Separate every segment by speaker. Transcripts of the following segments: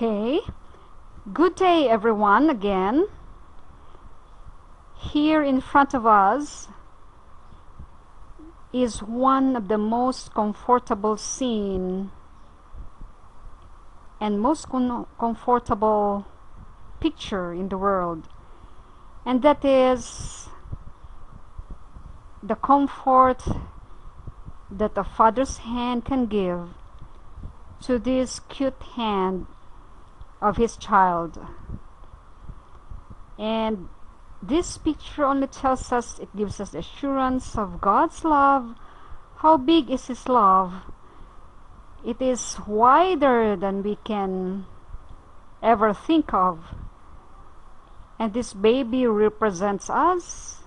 Speaker 1: Okay, good day everyone again. Here in front of us is one of the most comfortable scene and most comfortable picture in the world, and that is the comfort that a father's hand can give to this cute hand of his child. And this picture only tells us, it gives us assurance of God's love. How big is His love? It is wider than we can ever think of. And this baby represents us.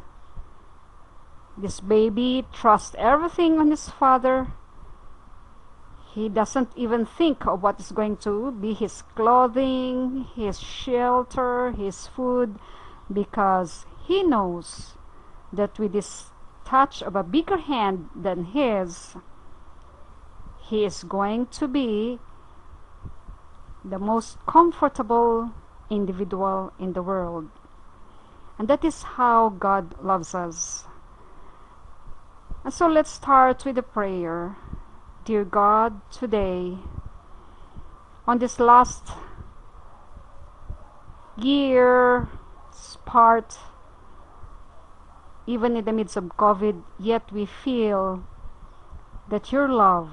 Speaker 1: This baby trusts everything on his father. He doesn't even think of what is going to be his clothing, his shelter, his food, because he knows that with this touch of a bigger hand than his, he is going to be the most comfortable individual in the world. And that is how God loves us. And so let's start with a prayer. Dear God, today, on this last year's part, even in the midst of COVID, yet we feel that your love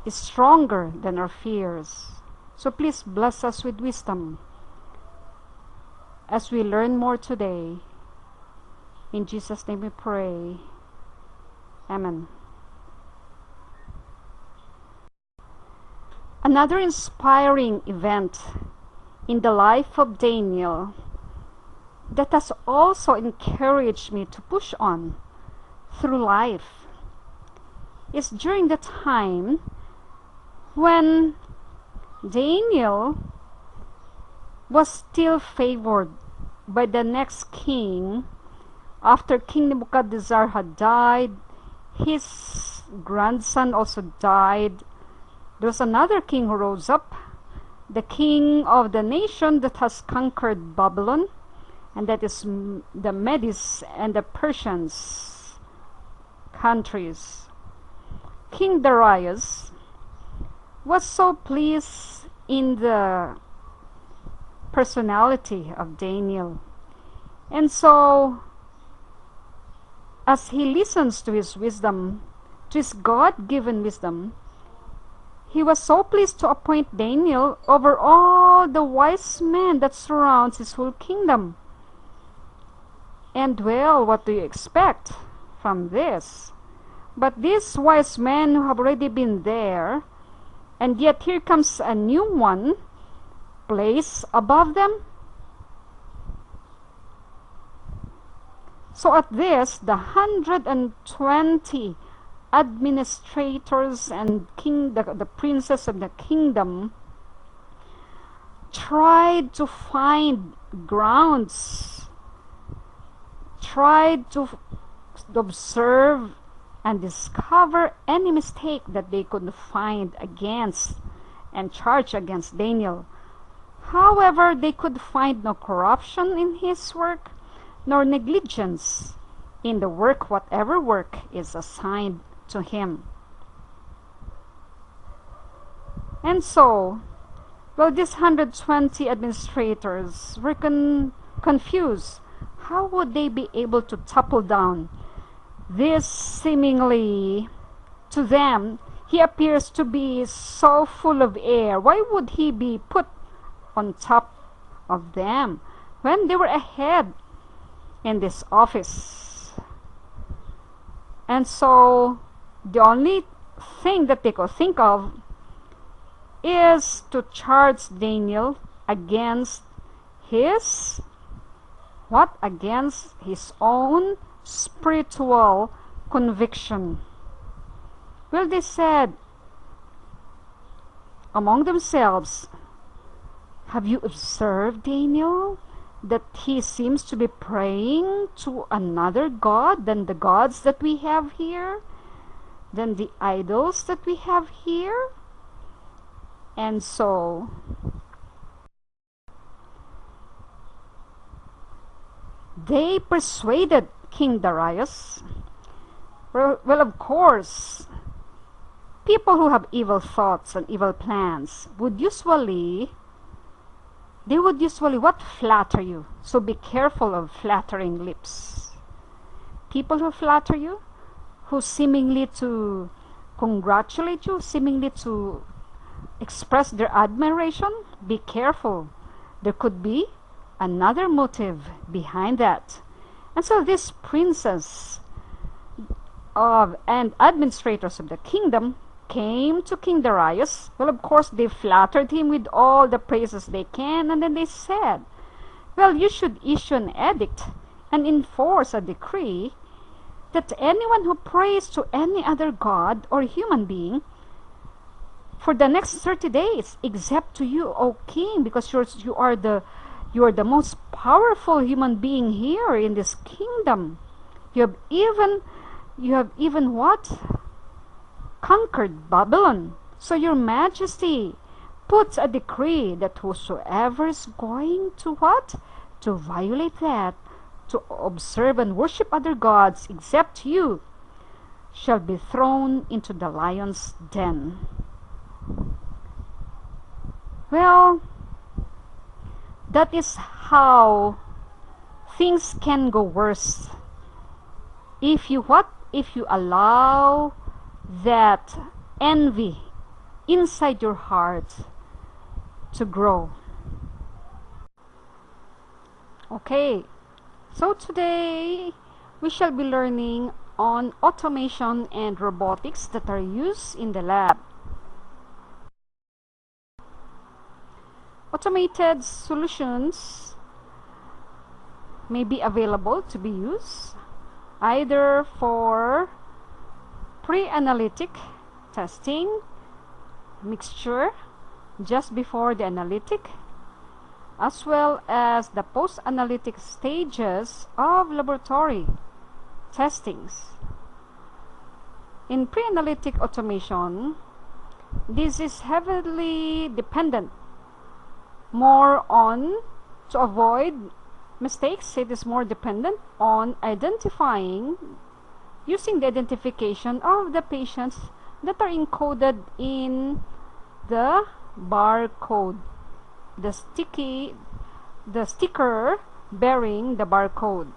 Speaker 1: is stronger than our fears. So please bless us with wisdom as we learn more today. In Jesus' name we pray. Amen. Another inspiring event in the life of Daniel that has also encouraged me to push on through life is during the time when Daniel was still favored by the next king. After King Nebuchadnezzar had died, his grandson also died. There was another king who rose up, the king of the nation that has conquered Babylon, and that is the Medes and the Persians countries. King Darius was so pleased in the personality of Daniel, and so as he listens to his wisdom, to his God-given wisdom, he was so pleased to appoint Daniel over all the wise men that surrounds his whole kingdom. And well, what do you expect from this? But these wise men who have already been there, and yet here comes a new one placed above them. So at this, the 120 administrators and the princes of the kingdom tried to find grounds, tried to observe and discover any mistake that they could find against and charge against Daniel. However, they could find no corruption in his work, nor negligence in the work, whatever work is assigned to him. And so, well, these 120 administrators were confused. How would they be able to topple down this seemingly, to them, he appears to be so full of air? Why would he be put on top of them when they were ahead in this office? And so the only thing that they could think of is to charge Daniel against his what? Against his own spiritual conviction. Well, they said among themselves, have you observed Daniel, that he seems to be praying to another god than the gods that we have here, than the idols that we have here? And so they persuaded King Darius. Well, of course, people who have evil thoughts and evil plans would usually what, flatter you. So be careful of flattering lips. People who flatter you, who seemingly to congratulate you, seemingly to express their admiration, be careful. There could be another motive behind that. And so this princess of and administrators of the kingdom came to King Darius. Well, of course, they flattered him with all the praises they can, and then they said, well, you should issue an edict and enforce a decree that anyone who prays to any other god or human being for the next 30 days, except to you, O king, because you are the most powerful human being here in this kingdom. You have even what? Conquered Babylon. So your majesty puts a decree that whosoever is going to what? To violate that, to observe and worship other gods except you, shall be thrown into the lion's den. Well, that is how things can go worse if you what? If you allow that envy inside your heart to grow. Okay, so today we shall be learning on automation and robotics that are used in the lab. Automated solutions may be available to be used either for pre-analytic testing, mixture just before the analytic, as well as the post-analytic stages of laboratory testings. In pre-analytic automation, this is heavily dependent more on, to avoid mistakes, it is more dependent on identifying, using the identification of the patients that are encoded in the barcode, the sticker bearing the barcode.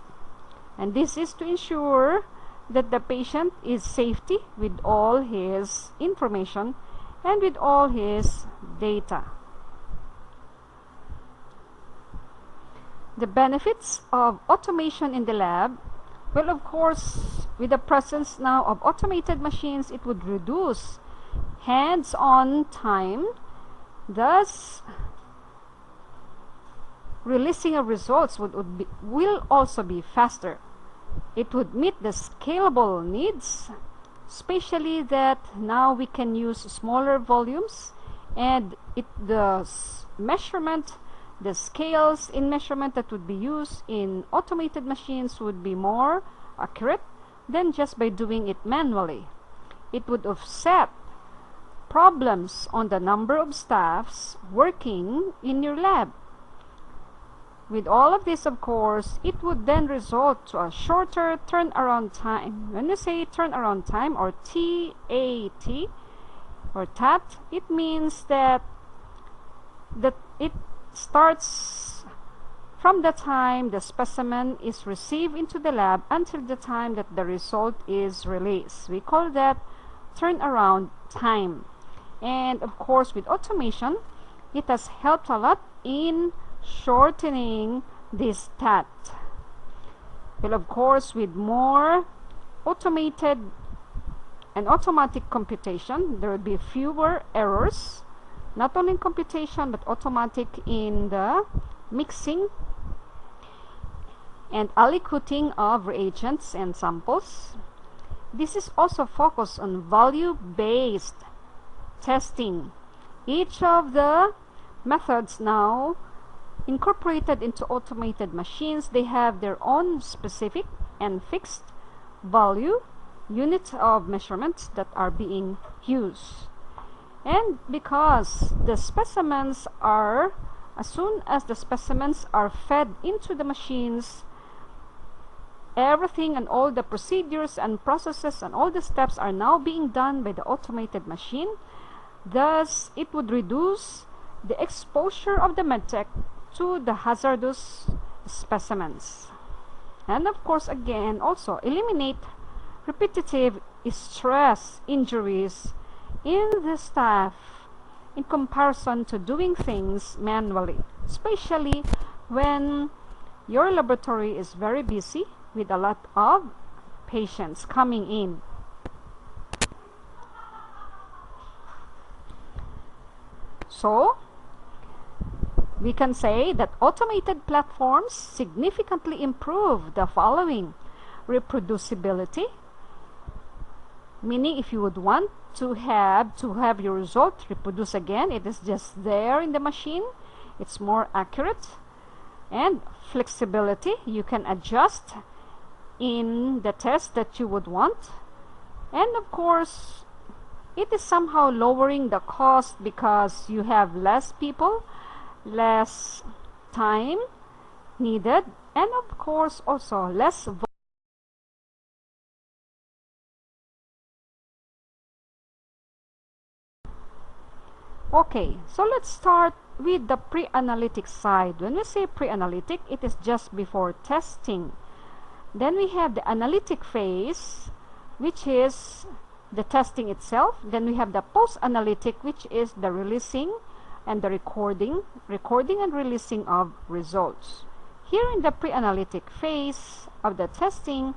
Speaker 1: And this is to ensure that the patient is safety with all his information and with all his data. The benefits of automation in the lab, well, of course, with the presence now of automated machines, it would reduce hands-on time, thus releasing of results will also be faster. It would meet the scalable needs, especially that now we can use smaller volumes, and the measurement, the scales in measurement that would be used in automated machines would be more accurate than just by doing it manually. It would offset problems on the number of staffs working in your lab. With all of this, of course, it would then result to a shorter turnaround time. When you say turnaround time, or TAT, or TAT, it means that it starts from the time the specimen is received into the lab until the time that the result is released. We call that turnaround time. And of course, with automation, it has helped a lot in shortening this TAT. Well, of course, with more automated and automatic computation, there would be fewer errors, not only in computation but automatic in the mixing and aliquoting of reagents and samples. This is also focused on value-based testing. Each of the methods now incorporated into automated machines, they have their own specific and fixed value units of measurements that are being used. And because the specimens are, as soon as the specimens are fed into the machines, everything and all the procedures and processes and all the steps are now being done by the automated machine. Thus, it would reduce the exposure of the medtech to the hazardous specimens. And of course, again, also eliminate repetitive stress injuries in the staff in comparison to doing things manually, especially when your laboratory is very busy with a lot of patients coming in. So, we can say that automated platforms significantly improve the following: reproducibility, meaning if you would want to have your result reproduce again, it is just there in the machine, it's more accurate. And flexibility, you can adjust in the test that you would want. And of course, it is somehow lowering the cost because you have less people, less time needed, and of course also less Okay, so let's start with the pre-analytic side. When we say pre-analytic, it is just before testing. Then we have the analytic phase, which is the testing itself. Then we have the post-analytic, which is the releasing and the recording and releasing of results. Here in the pre-analytic phase of the testing,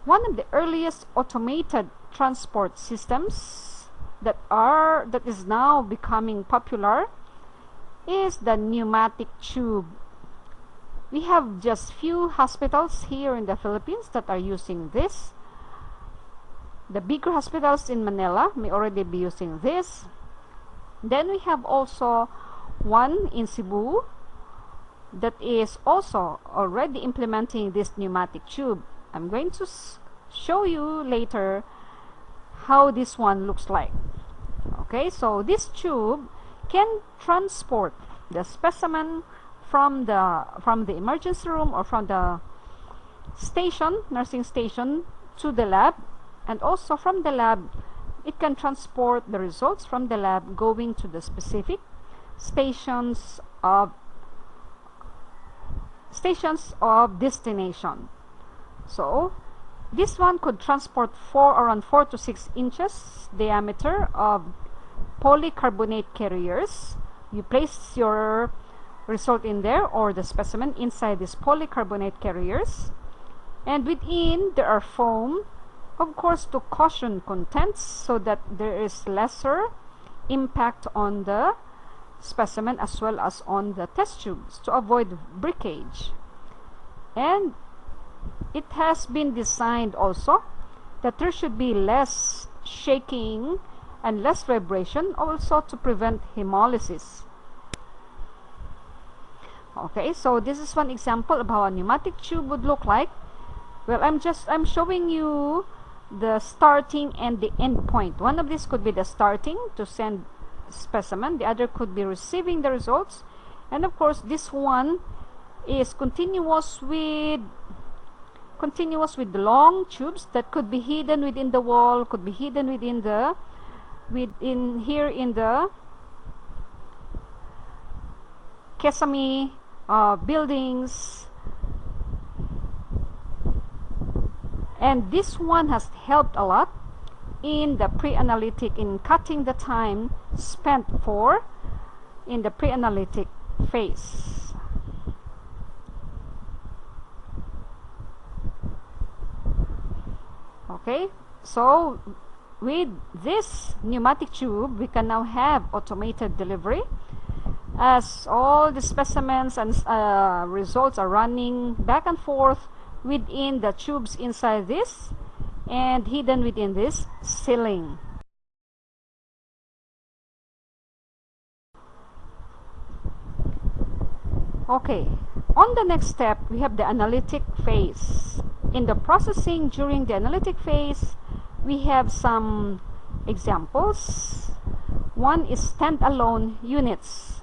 Speaker 1: one of the earliest automated transport systems that is now becoming popular is the pneumatic tube. We have just few hospitals here in the Philippines that are using this. The bigger hospitals in Manila may already be using this. Then we have also one in Cebu that is also already implementing this pneumatic tube. I'm going to show you later how this one looks like. Okay, so this tube can transport the specimen from the emergency room or from the nursing station to the lab, and also from the lab it can transport the results from the lab going to the specific stations of destination. So this one could transport around 4 to 6 inches diameter of polycarbonate carriers. You place your result in there, or the specimen inside these polycarbonate carriers, and within there are foam, of course, to cushion contents so that there is lesser impact on the specimen as well as on the test tubes to avoid breakage. And it has been designed also that there should be less shaking and less vibration, also to prevent hemolysis. Okay, so this is one example of how a pneumatic tube would look like. Well, I'm showing you the starting and the end point. One of these could be the starting to send specimen, the other could be receiving the results, and of course this one is continuous with long tubes that could be hidden within the wall, could be hidden within here in the Kesame buildings. And this one has helped a lot in the pre-analytic, in cutting the time spent in the pre-analytic phase. Okay, so with this pneumatic tube we can now have automated delivery, as all the specimens and results are running back and forth within the tubes inside this and hidden within this ceiling. Okay, on the next step we have the analytic phase. In the processing during the analytic phase, we have some examples. One is standalone units.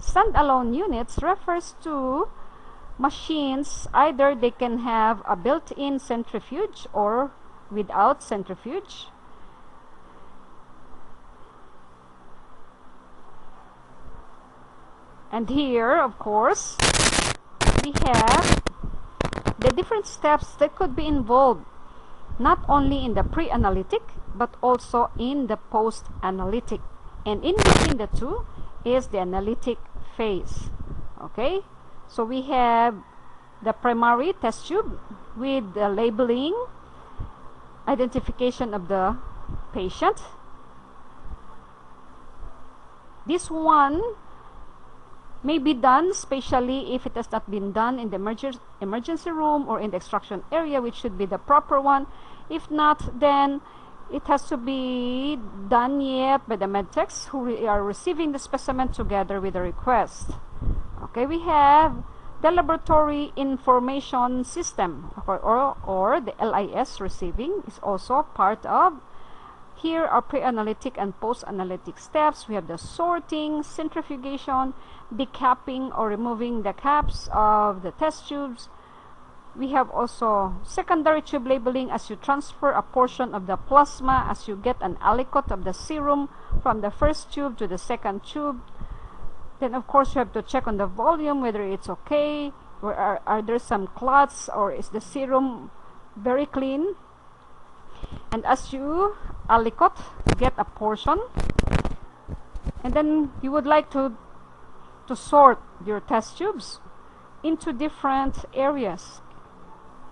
Speaker 1: Standalone units refers to machines, either they can have a built-in centrifuge or without centrifuge. And here, of course, we have the different steps that could be involved, not only in the pre-analytic, but also in the post-analytic. And in between the two is the analytic phase. Okay? So we have the primary test tube with the labeling, identification of the patient. This one may be done, especially if it has not been done in the emergency room or in the extraction area, which should be the proper one. If not, then it has to be done yet by the medtechs who are receiving the specimen together with the request. Okay, we have the laboratory information system, or the LIS receiving is also part of. Here are pre-analytic and post-analytic steps. We have the sorting, centrifugation, decapping or removing the caps of the test tubes. We have also secondary tube labeling, as you transfer a portion of the plasma, as you get an aliquot of the serum from the first tube to the second tube. Then of course you have to check on the volume, whether it's okay, or are there some clots, or is the serum very clean. And as you aliquot, get a portion, and then you would like to sort your test tubes into different areas.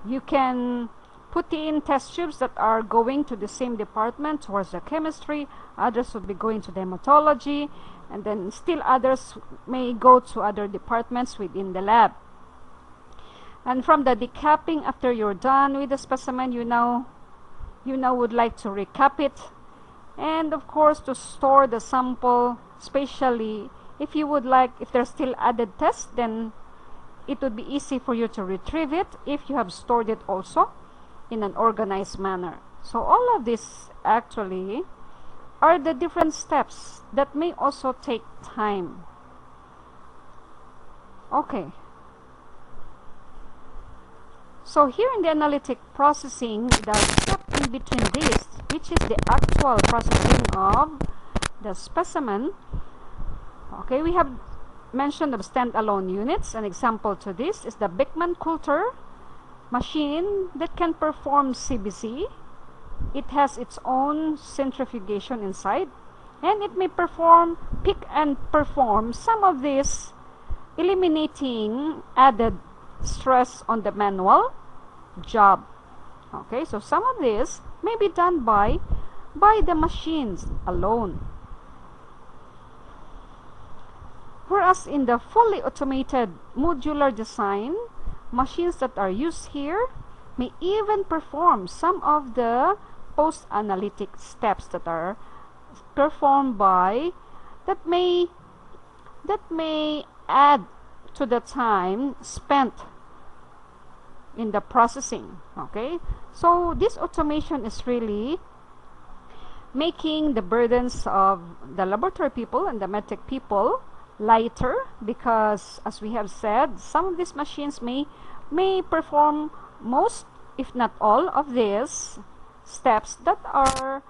Speaker 1: You can put in test tubes that are going to the same department, towards the chemistry, others would be going to the hematology, and then still others may go to other departments within the lab. And from the decapping, after you're done with the specimen, you now would like to recap it, and of course to store the sample, especially if you would like, if there's still added tests, then it would be easy for you to retrieve it if you have stored it also in an organized manner. So all of this actually are the different steps that may also take time. Okay. So here in the analytic processing, the step in between this, which is the actual processing of the specimen. Okay, we have mentioned of standalone units. An example to this is the Beckman Coulter machine that can perform CBC. It has its own centrifugation inside, and it may pick and perform some of this, eliminating added stress on the manual job. Okay, so some of this may be done by the machines alone. Whereas in the fully automated modular design, machines that are used here may even perform some of the post-analytic steps that are performed by, that may add to the time spent in the processing. Okay, so this automation is really making the burdens of the laboratory people and the medtech people lighter, because as we have said, some of these machines may perform most, if not all, of these steps that are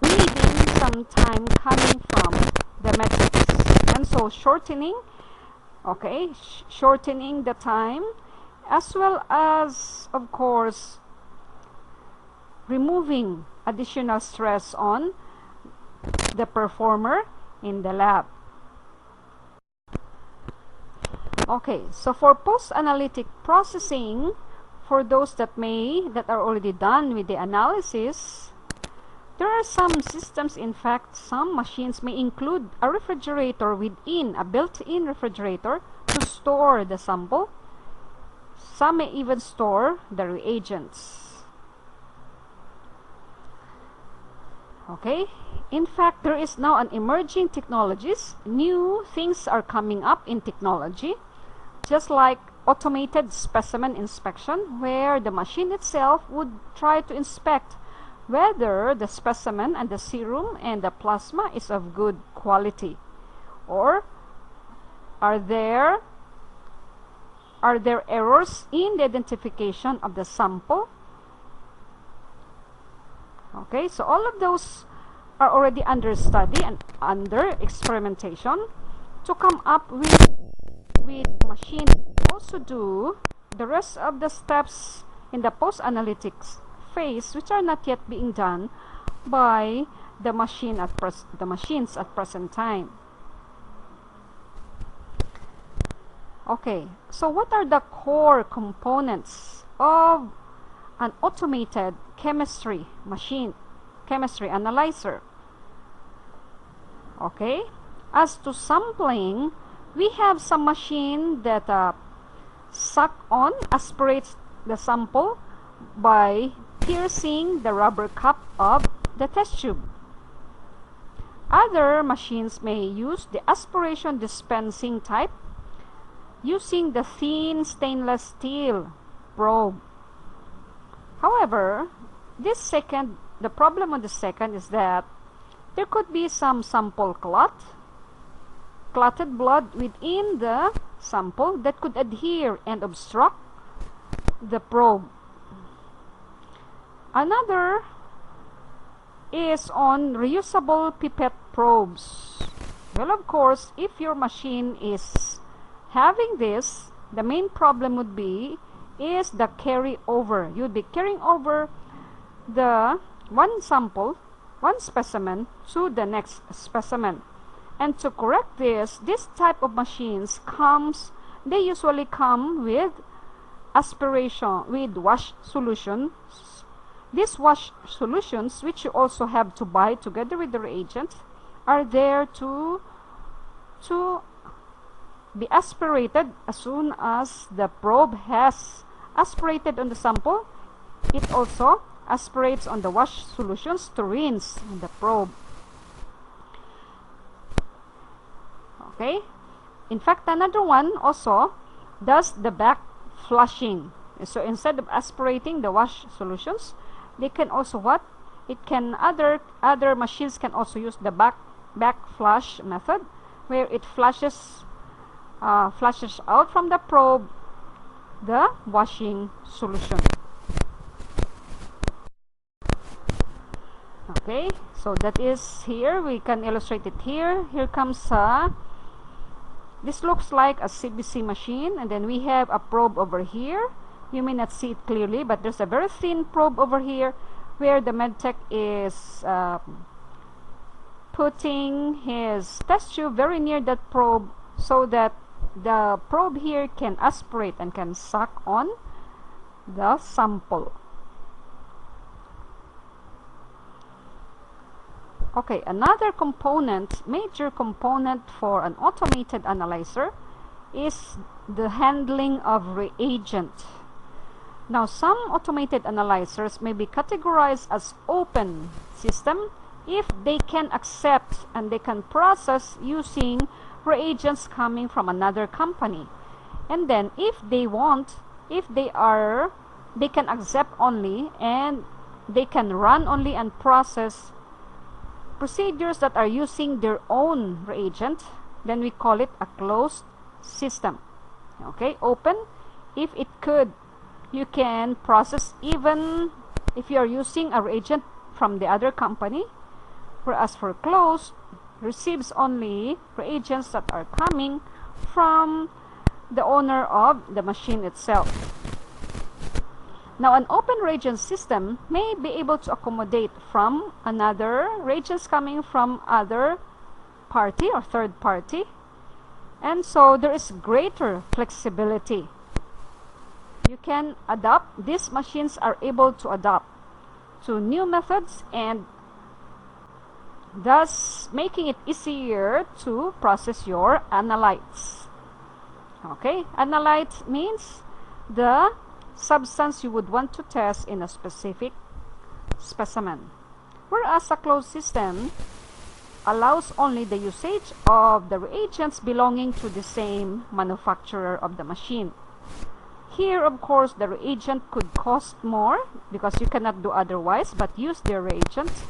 Speaker 1: needing some time coming from the medtechs. And so shortening the time, as well as of course removing additional stress on the performer in the lab. Okay, so for post-analytic processing, for those that are already done with the analysis, there are some systems, in fact some machines may include a refrigerator within, a built-in refrigerator to store the sample. Some may even store the reagents. Okay, in fact there is now an emerging technologies, new things are coming up in technology, just like automated specimen inspection, where the machine itself would try to inspect whether the specimen and the serum and the plasma is of good quality, or are there errors in the identification of the sample. Okay, so all of those are already under study and under experimentation to come up with machine. Also do the rest of the steps in the post-analytics phase, which are not yet being done by the machines at present time. Okay, so what are the core components of an automated chemistry analyzer? Okay, as to sampling, we have some machine that aspirates the sample by piercing the rubber cup of the test tube. Other machines may use the aspiration dispensing type using the thin stainless steel probe. However, the problem on the second is that there could be some sample clotted blood within the sample that could adhere and obstruct the probe. Another is on reusable pipette probes. Well, of course, if your machine is having this, the main problem would be is the carry over. You'd be carrying over the one specimen to the next specimen. And to correct this type of machines they usually come with aspiration, with wash solutions. These wash solutions, which you also have to buy together with the reagent, are there to be aspirated. As soon as the probe has aspirated on the sample, it also aspirates on the wash solutions to rinse the probe. Okay, in fact, another one also does the back flushing. So instead of aspirating the wash solutions, they can also other machines can also use the back flush method, where it flushes out from the probe the washing solution. Okay, so that is here. We can illustrate it here. Here comes this looks like a CBC machine, and then we have a probe over here. You may not see it clearly, but there's a very thin probe over here where the medtech is putting his test tube very near that probe so that the probe here can aspirate and can suck on the sample. Okay, another major component for an automated analyzer is the handling of reagent. Now, some automated analyzers may be categorized as open system if they can accept and they can process using reagents coming from another company. And then if they can accept only and they can run only and process procedures that are using their own reagent, then we call it a closed system. Okay, open, if you can process even if you are using a reagent from the other company, whereas for closed, receives only reagents that are coming from the owner of the machine itself. Now, an open reagent system may be able to accommodate from another reagents coming from other party or third party, and so there is greater flexibility. You can adapt, these machines are able to adapt to new methods and thus making it easier to process your analytes. Okay, analyte means the substance you would want to test in a specific specimen, whereas a closed system allows only the usage of the reagents belonging to the same manufacturer of the machine. Here, of course, the reagent could cost more because you cannot do otherwise but use their reagents.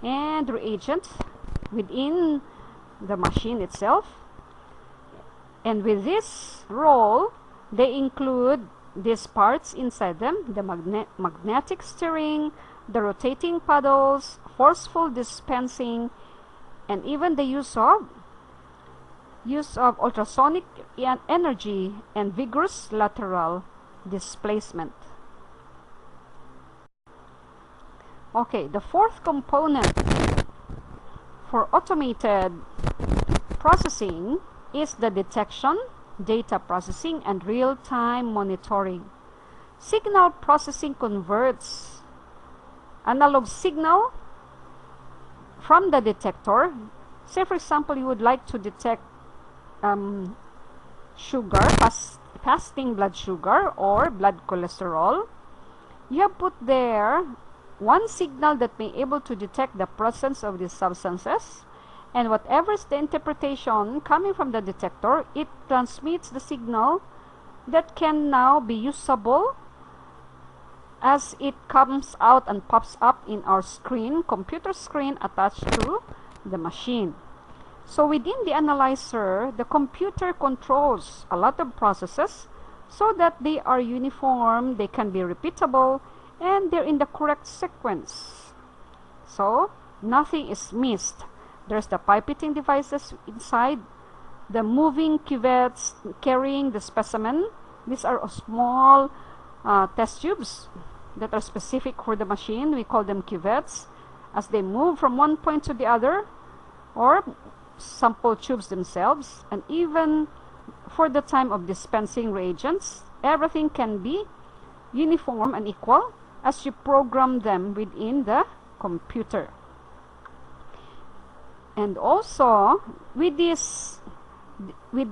Speaker 1: And reagents within the machine itself. And with this roll, they include these parts inside them: the magnetic steering, the rotating paddles, forceful dispensing, and even the use of ultrasonic energy and vigorous lateral displacement. Okay, the fourth component for automated processing is the detection, data processing, and real-time monitoring. Signal processing converts analog signal from the detector. Say, for example, you would like to detect sugar, fasting blood sugar or blood cholesterol. You have put there one signal that may be able to detect the presence of these substances, and whatever is the interpretation coming from the detector, it transmits the signal that can now be usable as it comes out and pops up in our screen, computer screen attached to the machine. So within the analyzer, the computer controls a lot of processes so that they are uniform, they can be repeatable, and they're in the correct sequence. So nothing is missed. There's the pipetting devices inside, the moving cuvettes carrying the specimen. These are small test tubes that are specific for the machine. We call them cuvettes. As they move from one point to the other, or sample tubes themselves, and even for the time of dispensing reagents, everything can be uniform and equal as you program them within the computer. And also with the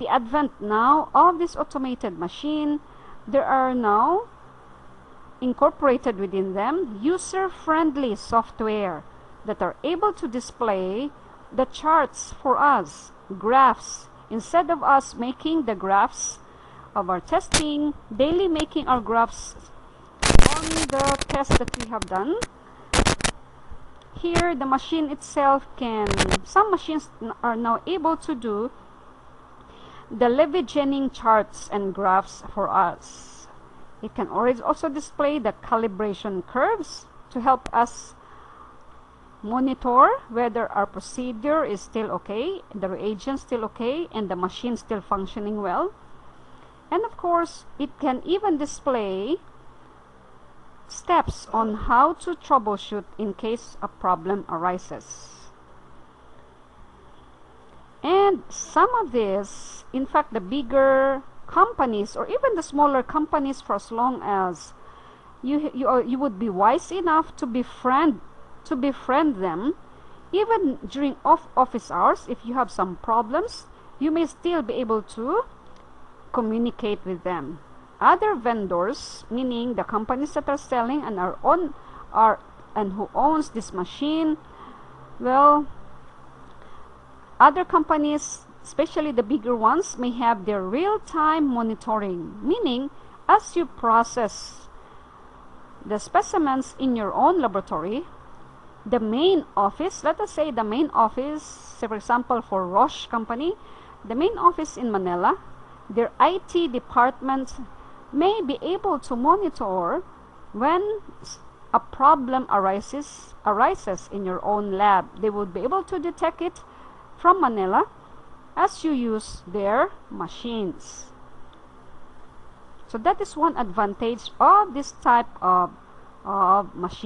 Speaker 1: advent now of this automated machine, there are now incorporated within them user-friendly software that are able to display the charts for us, graphs, instead of us making the graphs of our testing, daily making our graphs on the test that we have done. Here, the machine itself some machines are now able to do the Levi-Jennings charts and graphs for us. It can always also display the calibration curves to help us monitor whether our procedure is still okay, the reagent still okay, and the machine still functioning well. And of course, it can even display steps on how to troubleshoot in case a problem arises. And some of this, in fact, the bigger companies or even the smaller companies, for as long as you would be wise enough to befriend them, even during office hours, if you have some problems, you may still be able to communicate with them. Other vendors, meaning the companies that are selling and and who owns this machine, well, other companies, especially the bigger ones, may have their real-time monitoring, meaning as you process the specimens in your own laboratory, the main office, let us say the main office, say for example for Roche company, the main office in Manila, their IT department may be able to monitor when a problem arises in your own lab. They would be able to detect it from Manila as you use their machines. So that is one advantage of this type of machine.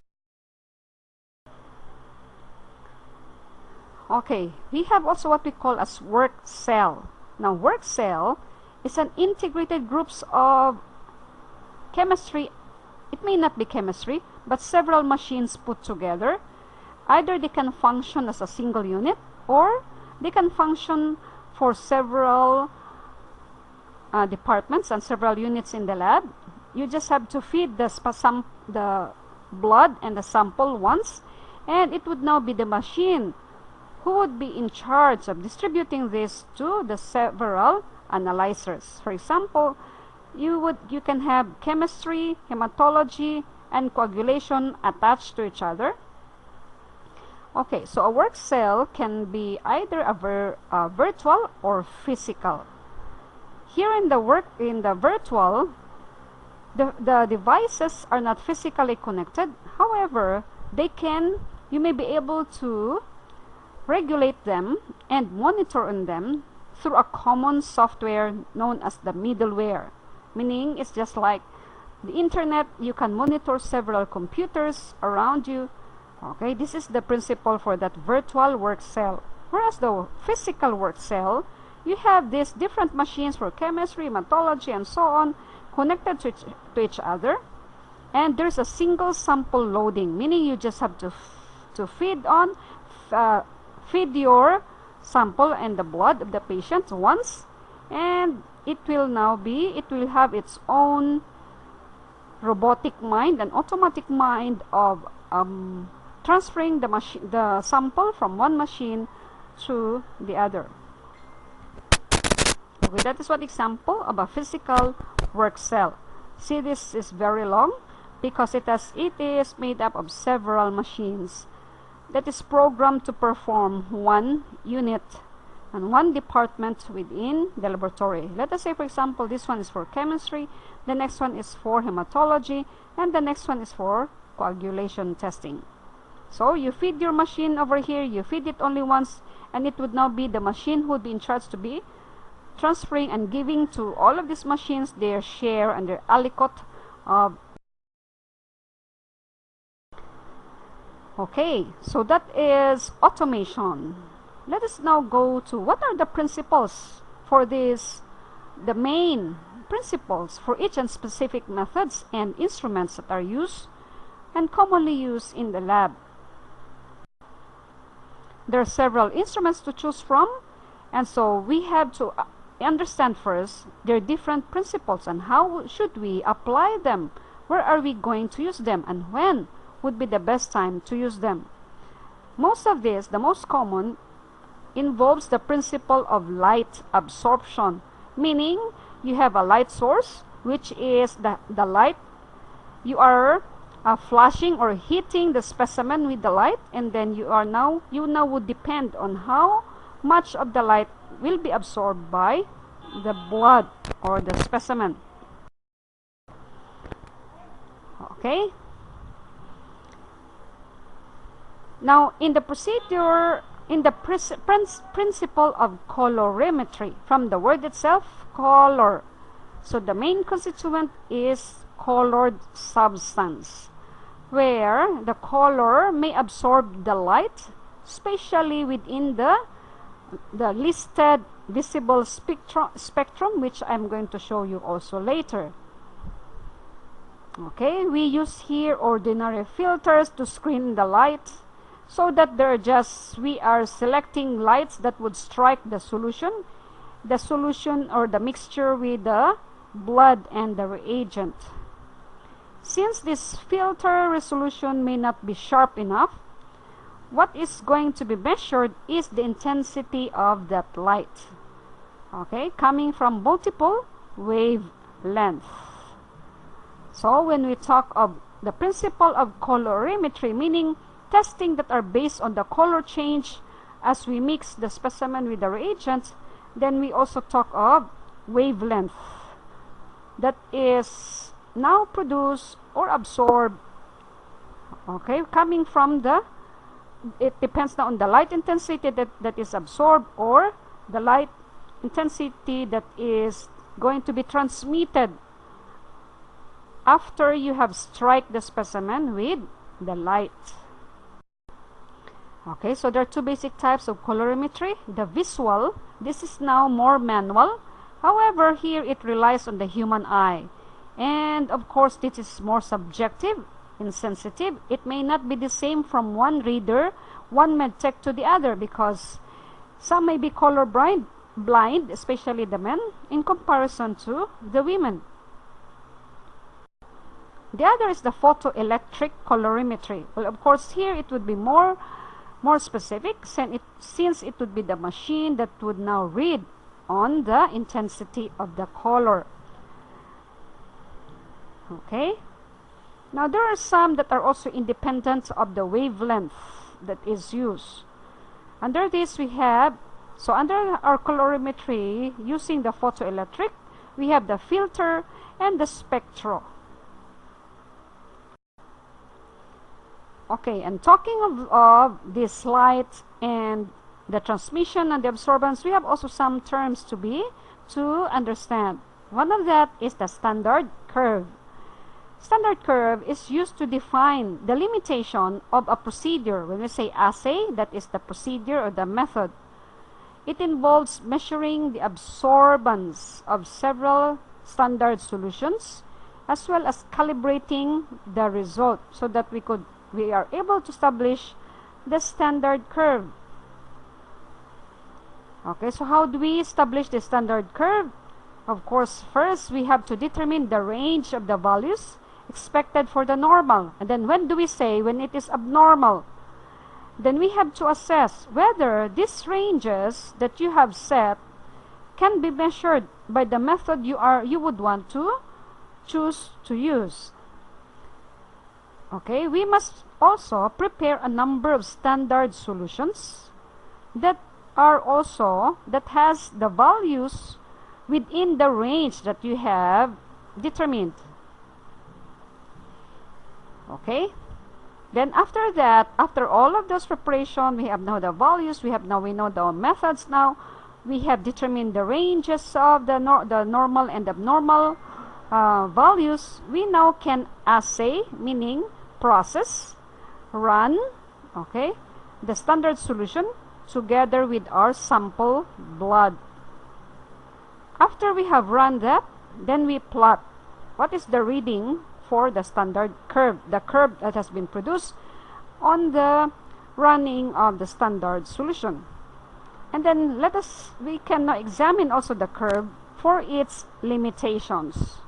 Speaker 1: Okay, we have also what we call as work cell. Now, work cell is an integrated groups of chemistry. It may not be chemistry, but several machines put together. Either they can function as a single unit, or they can function for several departments and several units in the lab. You just have to feed the blood and the sample once, and it would now be the machine who would be in charge of distributing this to the several analyzers. For example, you can have chemistry, hematology, and coagulation attached to each other. Okay, so a work cell can be either a virtual or physical. Here in the virtual, the devices are not physically connected. However, you may be able to regulate them and monitor on them through a common software known as the middleware. Meaning, it's just like the internet, you can monitor several computers around you. Okay, this is the principle for that virtual work cell. Whereas the physical work cell, you have these different machines for chemistry, hematology, and so on, connected to each other. And there's a single sample loading, meaning you just have to feed your sample and the blood of the patient once, and it will have its own robotic mind, an automatic mind of transferring the sample from one machine to the other. Okay, that is one example of a physical work cell. See, this is very long because it is made up of several machines that is programmed to perform one unit and one department within the laboratory. Let us say, for example, this one is for chemistry, the next one is for hematology, and the next one is for coagulation testing. So you feed your machine over here, you feed it only once, and it would now be the machine who would be in charge to be transferring and giving to all of these machines their share and their aliquot of. Okay, so that is automation. Let us now go to what are the principles for this, the main principles for each and specific methods and instruments that are used and commonly used in the lab. There are several instruments to choose from, and so we have to understand first their different principles and how should we apply them, where are we going to use them, and when would be the best time to use them. Most of this, the most common, involves the principle of light absorption, meaning you have a light source, which is the light. You are flashing or heating the specimen with the light, and then you now would depend on how much of the light will be absorbed by the blood or the specimen. Okay. Now, in the procedure, in the principle of colorimetry, from the word itself, color. So the main constituent is colored substance, where the color may absorb the light, especially within the listed visible spectrum, which I'm going to show you also later. Okay, we use here ordinary filters to screen the light, so that we are selecting lights that would strike the solution or the mixture with the blood and the reagent. Since this filter resolution may not be sharp enough, what is going to be measured is the intensity of that light, okay, coming from multiple wavelengths. So when we talk of the principle of colorimetry, meaning testing that are based on the color change as we mix the specimen with the reagents, then we also talk of wavelength that is now produced or absorbed, okay, coming from the, it depends now on the light intensity that is absorbed or the light intensity that is going to be transmitted after you have struck the specimen with the light. Okay, so there are two basic types of colorimetry. The visual, this is now more manual. However, here it relies on the human eye. And of course, this is more subjective, insensitive. It may not be the same from one reader, one medtech to the other, because some may be color blind, especially the men, in comparison to the women. The other is the photoelectric colorimetry. Well, of course, here it would be more specific, since it would be the machine that would now read on the intensity of the color. Okay. Now there are some that are also independent of the wavelength that is used. Under this we have, so under our colorimetry using the photoelectric, we have the filter and the spectro. Okay, and talking of this light and the transmission and the absorbance, we have also some terms to understand. One of that is the standard curve. Standard curve is used to define the limitation of a procedure. When we say assay, that is the procedure or the method. It involves measuring the absorbance of several standard solutions as well as calibrating the result so that we are able to establish the standard curve. Okay, so how do we establish the standard curve? Of course, first we have to determine the range of the values expected for the normal. And then when do we say when it is abnormal? Then we have to assess whether these ranges that you have set can be measured by the method you would want to choose to use. Okay, we must also prepare a number of standard solutions that has the values within the range that you have determined. Okay, then after that, after all of those preparation, we have now the values, we know the methods. Now we have determined the ranges of the normal and abnormal values. We now can assay, meaning process, run, okay, the standard solution together with our sample blood. After we have run that, then we plot what is the reading for the standard curve, the curve that has been produced on the running of the standard solution. And then we can now examine also the curve for its limitations.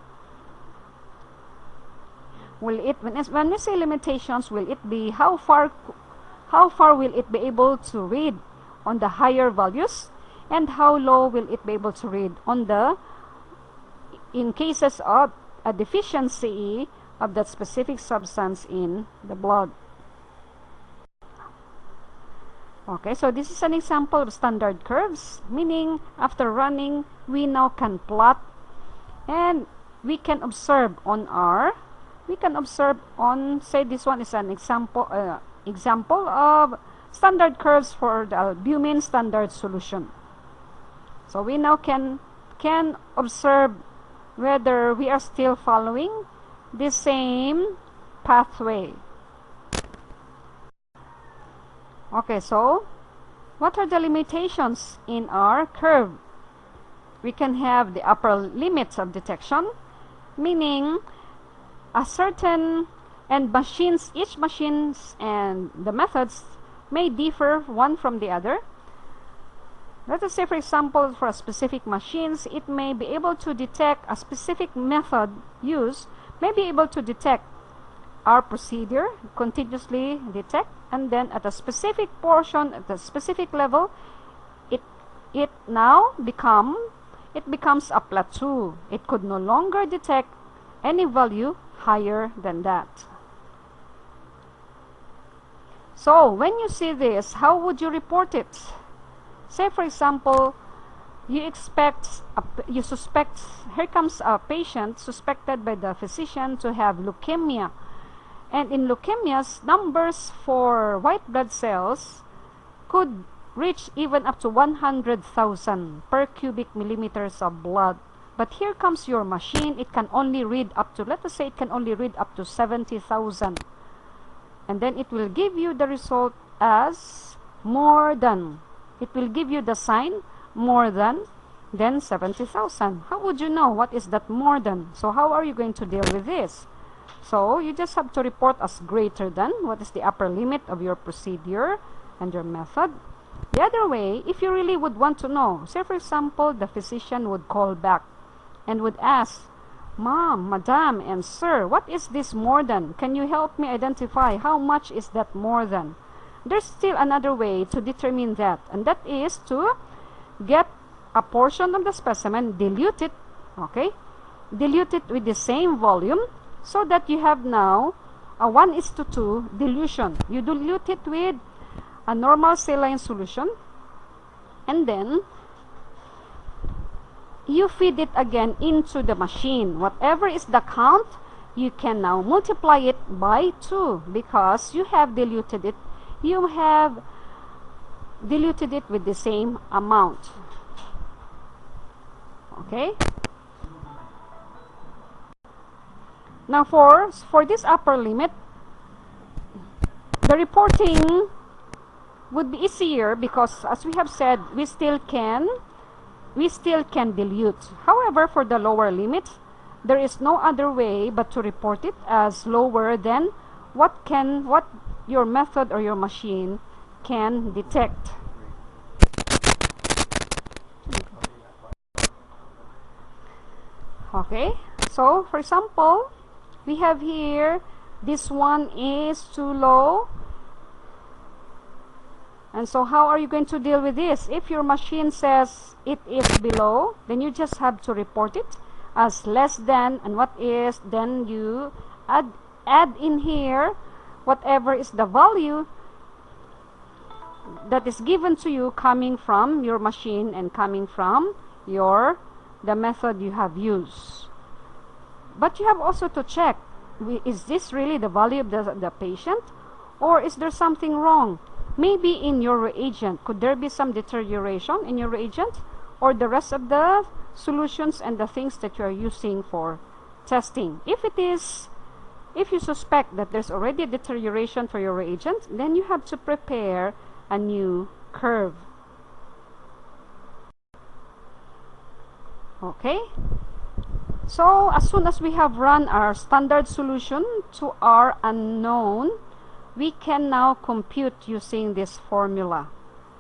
Speaker 1: When we say limitations, will it be how far will it be able to read on the higher values, and how low will it be able to read on in cases of a deficiency of that specific substance in the blood. Okay, so this is an example of standard curves, meaning after running, we now can plot and we can observe on say this one is an example of standard curves for the albumin standard solution. So we now can observe whether we are still following the same pathway. Okay, so what are the limitations in our curve? We can have the upper limits of detection, meaning a certain, and each machines and the methods may differ one from the other. Let us say, for example, for a specific machines, it may be able to detect a specific method used, may be able to detect our procedure, continuously detect, and then at a specific portion, at a specific level, it becomes a plateau. It could no longer detect any value higher than that. So when you see this, how would you report it? Say for example, you suspect, here comes a patient suspected by the physician to have leukemia. And in leukemias, numbers for white blood cells could reach even up to 100,000 per cubic millimeters of blood. But here comes your machine, it can only read up to, let us say it can only read up to 70,000. And then it will give you the result as more than. It will give you the sign more than 70,000. How would you know what is that more than? So how are you going to deal with this? So you just have to report as greater than, what is the upper limit of your procedure and your method. The other way, if you really would want to know, say for example, the physician would call back and would ask, Ma'am, Madam, and Sir, what is this more than? Can you help me identify how much is that more than? There's still another way to determine that, and that is to get a portion of the specimen, dilute it, okay? Dilute it with the same volume so that you have now a 1:2 dilution. You dilute it with a normal saline solution, and then you feed it again into the machine. Whatever is the count, you can now multiply it by 2 because you have diluted it. You have diluted it with the same amount. Okay? Now for this upper limit, the reporting would be easier because, as we have said, we still can dilute. However, for the lower limit, there is no other way but to report it as lower than what your method or your machine can detect. Okay, so for example, we have here, this one is too low. And so how are you going to deal with this? If your machine says it is below, then you just have to report it as less than, and what is, then you add in here whatever is the value that is given to you coming from your machine and coming from the method you have used. But you have also to check, is this really the value of the patient, or is there something wrong? Maybe in your reagent, could there be some deterioration in your reagent, or the rest of the solutions and the things that you are using for testing? If you suspect that there's already a deterioration for your reagent, then you have to prepare a new curve. Okay? So as soon as we have run our standard solution to our unknown, we can now compute using this formula.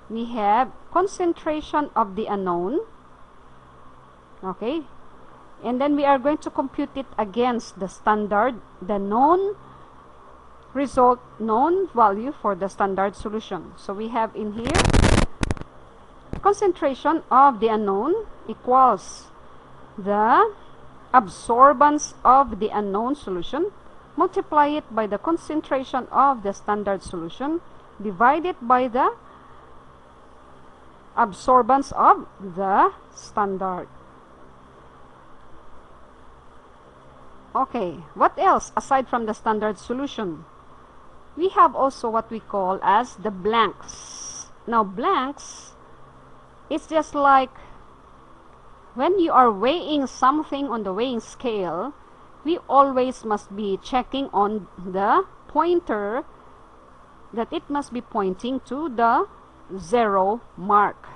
Speaker 1: We have concentration of the unknown, okay, and then we are going to compute it against the standard, the known result, known value for the standard solution. So we have in here concentration of the unknown equals the absorbance of the unknown solution, multiply it by the concentration of the standard solution, divide it by the absorbance of the standard. Okay, what else aside from the standard solution? We have also what we call as the blanks. Now blanks, it's just like when you are weighing something on the weighing scale, we always must be checking on the pointer that it must be pointing to the 0 mark.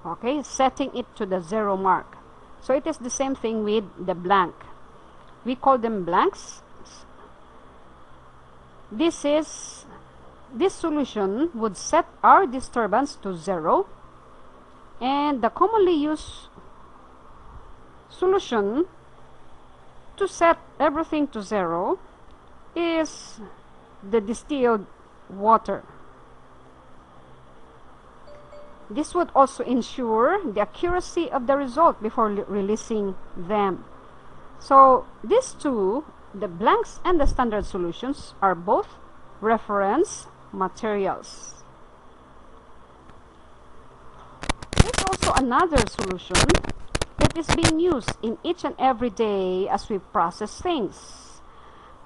Speaker 1: Okay, setting it to the 0 mark. So it is the same thing with the blank. We call them blanks. This solution would set our disturbance to 0, and the commonly used solution to set everything to 0 is the distilled water. This would also ensure the accuracy of the result before releasing them. So these two, the blanks and the standard solutions, are both reference materials. There's also another solution that is being used in each and every day as we process things.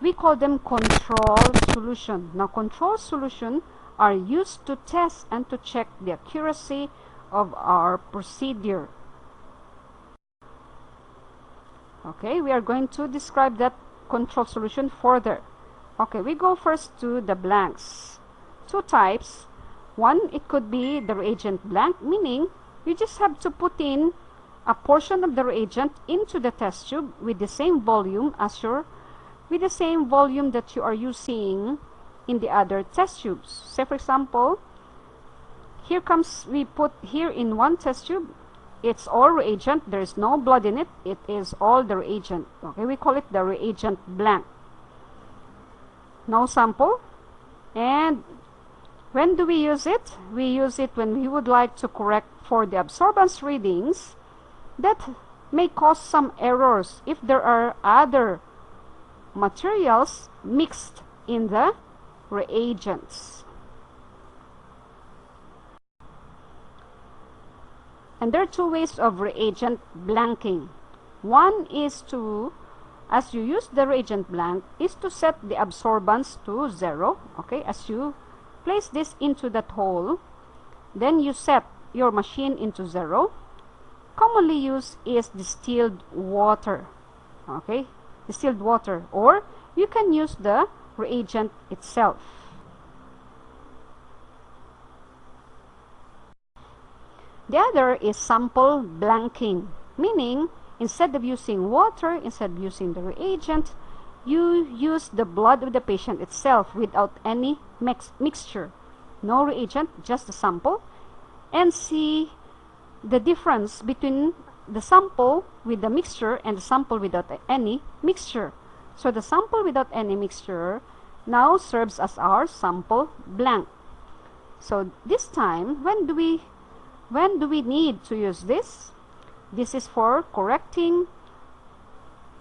Speaker 1: We call them control solution. Now, control solution are used to test and to check the accuracy of our procedure. Okay, we are going to describe that control solution further. Okay, we go first to the blanks. Two types. One, it could be the reagent blank, meaning you just have to put in a portion of the reagent into the test tube with the same volume as with the same volume that you are using in the other test tubes. Say for example, we put here in one test tube, it's all reagent, there is no blood in it, it is all the reagent. Okay, we call it the reagent blank. No sample. And when do we use it? We use it when we would like to correct for the absorbance readings that may cause some errors if there are other materials mixed in the reagents. And there are two ways of reagent blanking. One is to, as you use the reagent blank, is to set the absorbance to 0. Okay, as you place this into that hole, then you set your machine into 0. Commonly used is distilled water. Okay, distilled water, or you can use the reagent itself. The other is sample blanking, meaning instead of using water, instead of using the reagent, you use the blood of the patient itself without any mixture. No reagent, just the sample, and see the difference between the sample with the mixture and the sample without any mixture. So the sample without any mixture now serves as our sample blank. So this time, when do we need to use this? This is for correcting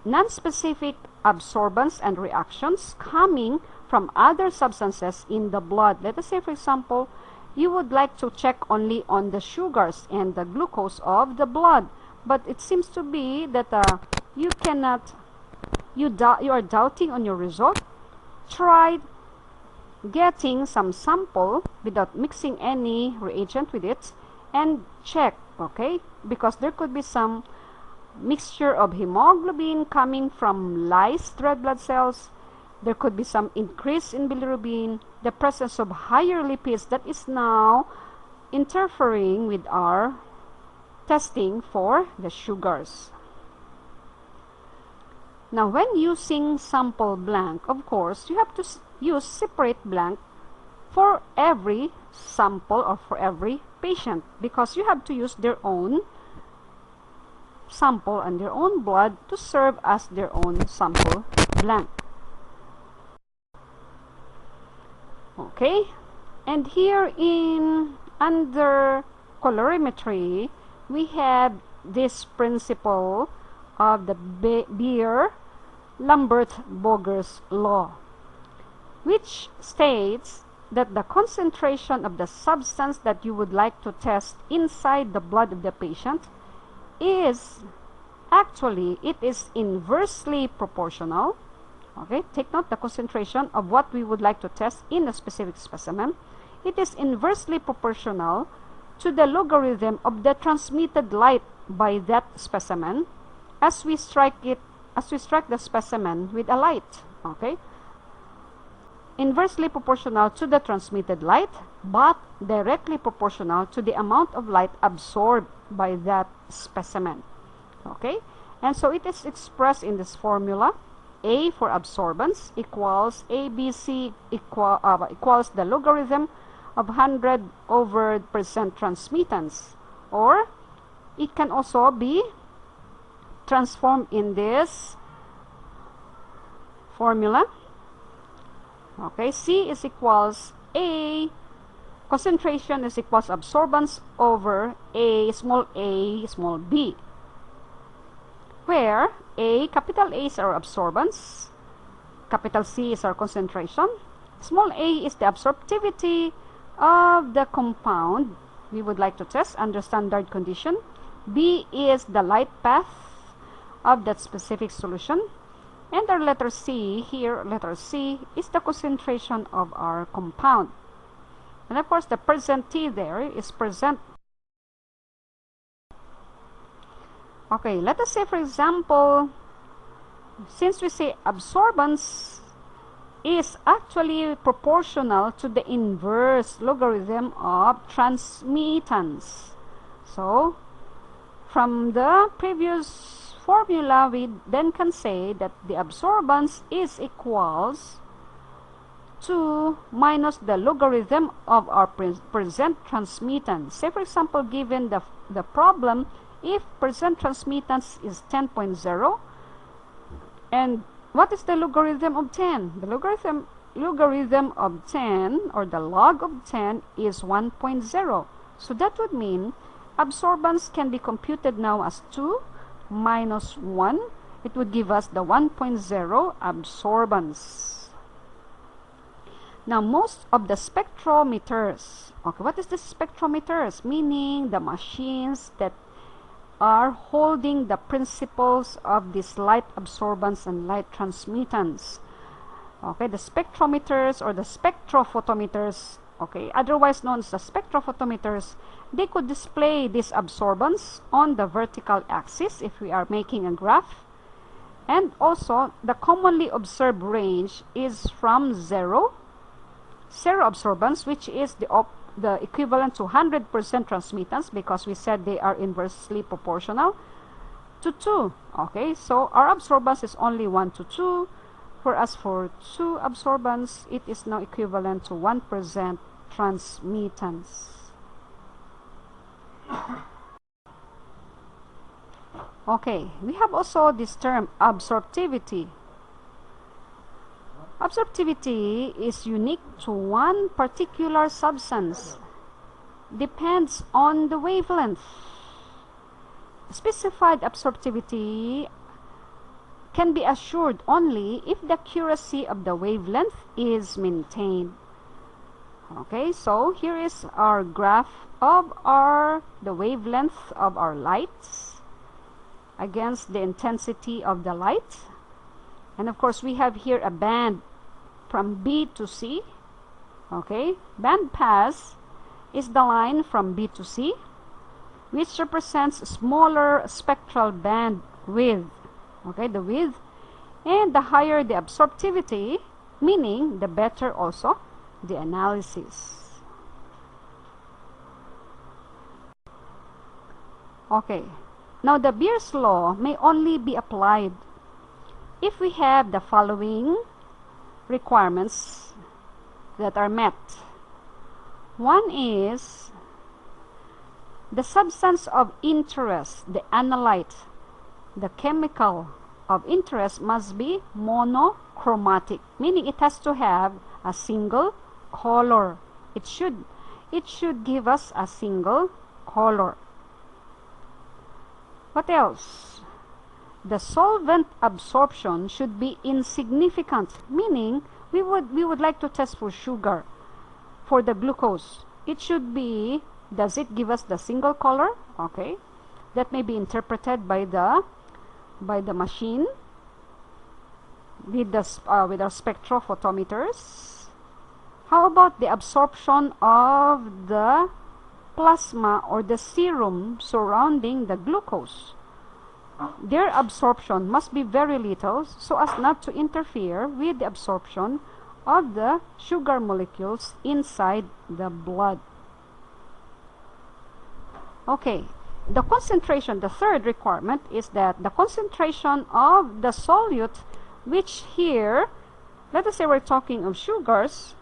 Speaker 1: non-specific absorbance and reactions coming from other substances in the blood. Let us say, for example, you would like to check only on the sugars and the glucose of the blood, but it seems to be that you are doubting on your result. Try getting some sample without mixing any reagent with it and check, okay, because there could be some mixture of hemoglobin coming from lysed red blood cells. There could be some increase in bilirubin, the presence of higher lipids that is now interfering with our testing for the sugars. Now, when using sample blank, of course, you have to use separate blank for every sample or for every patient, because you have to use their own sample and their own blood to serve as their own sample blank. Okay, and here in under colorimetry, we have this principle of the Beer-Lambert-Boger's law, which states that the concentration of the substance that you would like to test inside the blood of the patient is actually, it is inversely proportional. Okay, take note, the concentration of what we would like to test in a specific specimen, it is inversely proportional to the logarithm of the transmitted light by that specimen as we strike the specimen with a light. Okay, inversely proportional to the transmitted light, but directly proportional to the amount of light absorbed by that specimen. Okay, and so it is expressed in this formula. A for absorbance equals ABC equals the logarithm of 100 over percent transmittance, or it can also be transformed in this formula. Okay, C is equals A, concentration is equals absorbance over A small b, where A, capital A is our absorbance, capital C is our concentration, Small a is the absorptivity of the compound we would like to test under standard condition. B is the light path of that specific solution. And our letter C here, letter C, is the concentration of our compound. And of course, the percent T there is percent. Okay, let us say, for example, since we say absorbance is actually proportional to the inverse logarithm of transmittance. So, from the previous formula, we then can say that the absorbance is equals to minus the logarithm of our percent transmittance. Say, for example, given the problem, if percent transmittance is 10.0, and what is the logarithm of 10? The logarithm of 10, or the log of 10, is 1.0. So that would mean absorbance can be computed now as 2 minus 1. It would give us the 1.0 absorbance. Now, most of the spectrometers, okay, what is the spectrometers? Meaning the machines that are holding the principles of this light absorbance and light transmittance. Okay, the spectrometers or the spectrophotometers, okay, otherwise known as the spectrophotometers, they could display this absorbance on the vertical axis if we are making a graph. And also, the commonly observed range is from zero absorbance, which is the equivalent to 100% transmittance, because we said they are inversely proportional, to 2. Okay, so our absorbance is only 1 to 2. Whereas for 2 absorbance, it is now equivalent to 1% transmittance. Okay, we have also this term absorptivity. Absorptivity is unique to one particular substance. Depends on the wavelength. Specified absorptivity can be assured only if the accuracy of the wavelength is maintained. Okay, so here is our graph of the wavelength of our lights against the intensity of the light. And of course, we have here a band from B to C. Okay, band pass is the line from B to C, which represents smaller spectral band width. Okay, the width, and the higher the absorptivity, meaning the better also the analysis. Okay, now the Beer's law may only be applied if we have the following requirements that are met. One is the substance of interest, the analyte, the chemical of interest must be monochromatic, meaning it has to have a single color. It should give us a single color. What else? The solvent absorption should be insignificant, meaning we would like to test for sugar, for the glucose. It should be, does it give us the single color? Okay, that may be interpreted by the machine with our spectrophotometers. How about the absorption of the plasma or the serum surrounding the glucose? Their absorption must be very little so as not to interfere with the absorption of the sugar molecules inside the blood. Okay, the concentration, the third requirement is that the concentration of the solute, which here, let us say we're talking of sugars,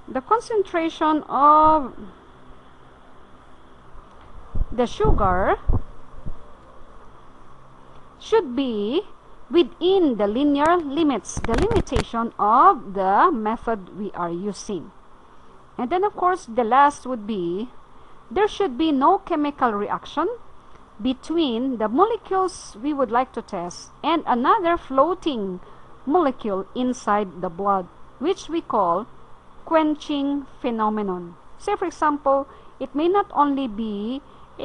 Speaker 1: the concentration of the sugar should be within the linear limits, the limitation of the method we are using. And then of course the last would be, there should be no chemical reaction between the molecules we would like to test and another floating molecule inside the blood, which we call quenching phenomenon. Say for example, it may not only be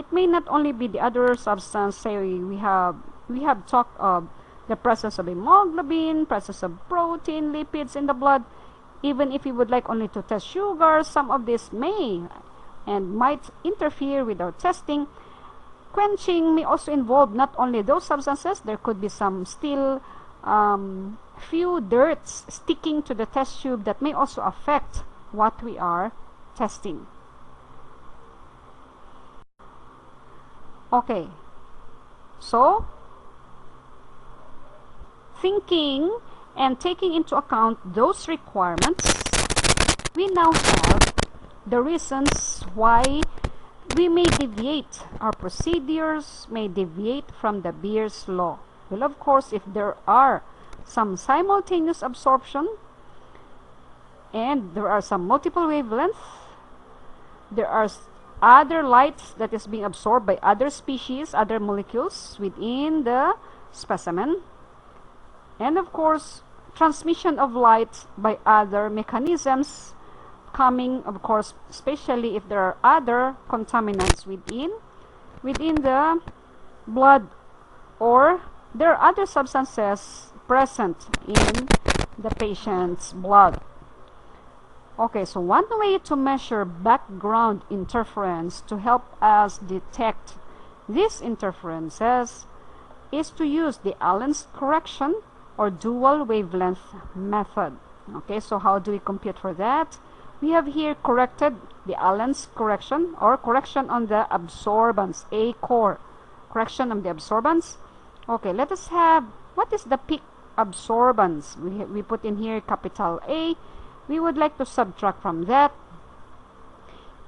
Speaker 1: the other substance. Say we have talked of the presence of hemoglobin, presence of protein, lipids in the blood. Even if we would like only to test sugar, some of this may and might interfere with our testing. Quenching may also involve not only those substances. There could be some still few dirts sticking to the test tube that may also affect what we are testing. Okay, so thinking and taking into account those requirements, we now have the reasons why we may deviate. Our procedures may deviate from the Beer's law. Well, of course, if there are some simultaneous absorption and there are some multiple wavelengths, there are other lights that is being absorbed by other species, other molecules within the specimen, and of course transmission of light by other mechanisms coming, of course, especially if there are other contaminants within the blood, or there are other substances present in the patient's blood. Okay, so one way to measure background interference to help us detect these interferences is to use the Allen's correction or dual wavelength method. Okay, so how do we compute for that? We have here corrected the Allen's correction, or correction on the absorbance, A core, correction on the absorbance. Okay, let us have, what is the peak absorbance? We put in here capital A. We would like to subtract from that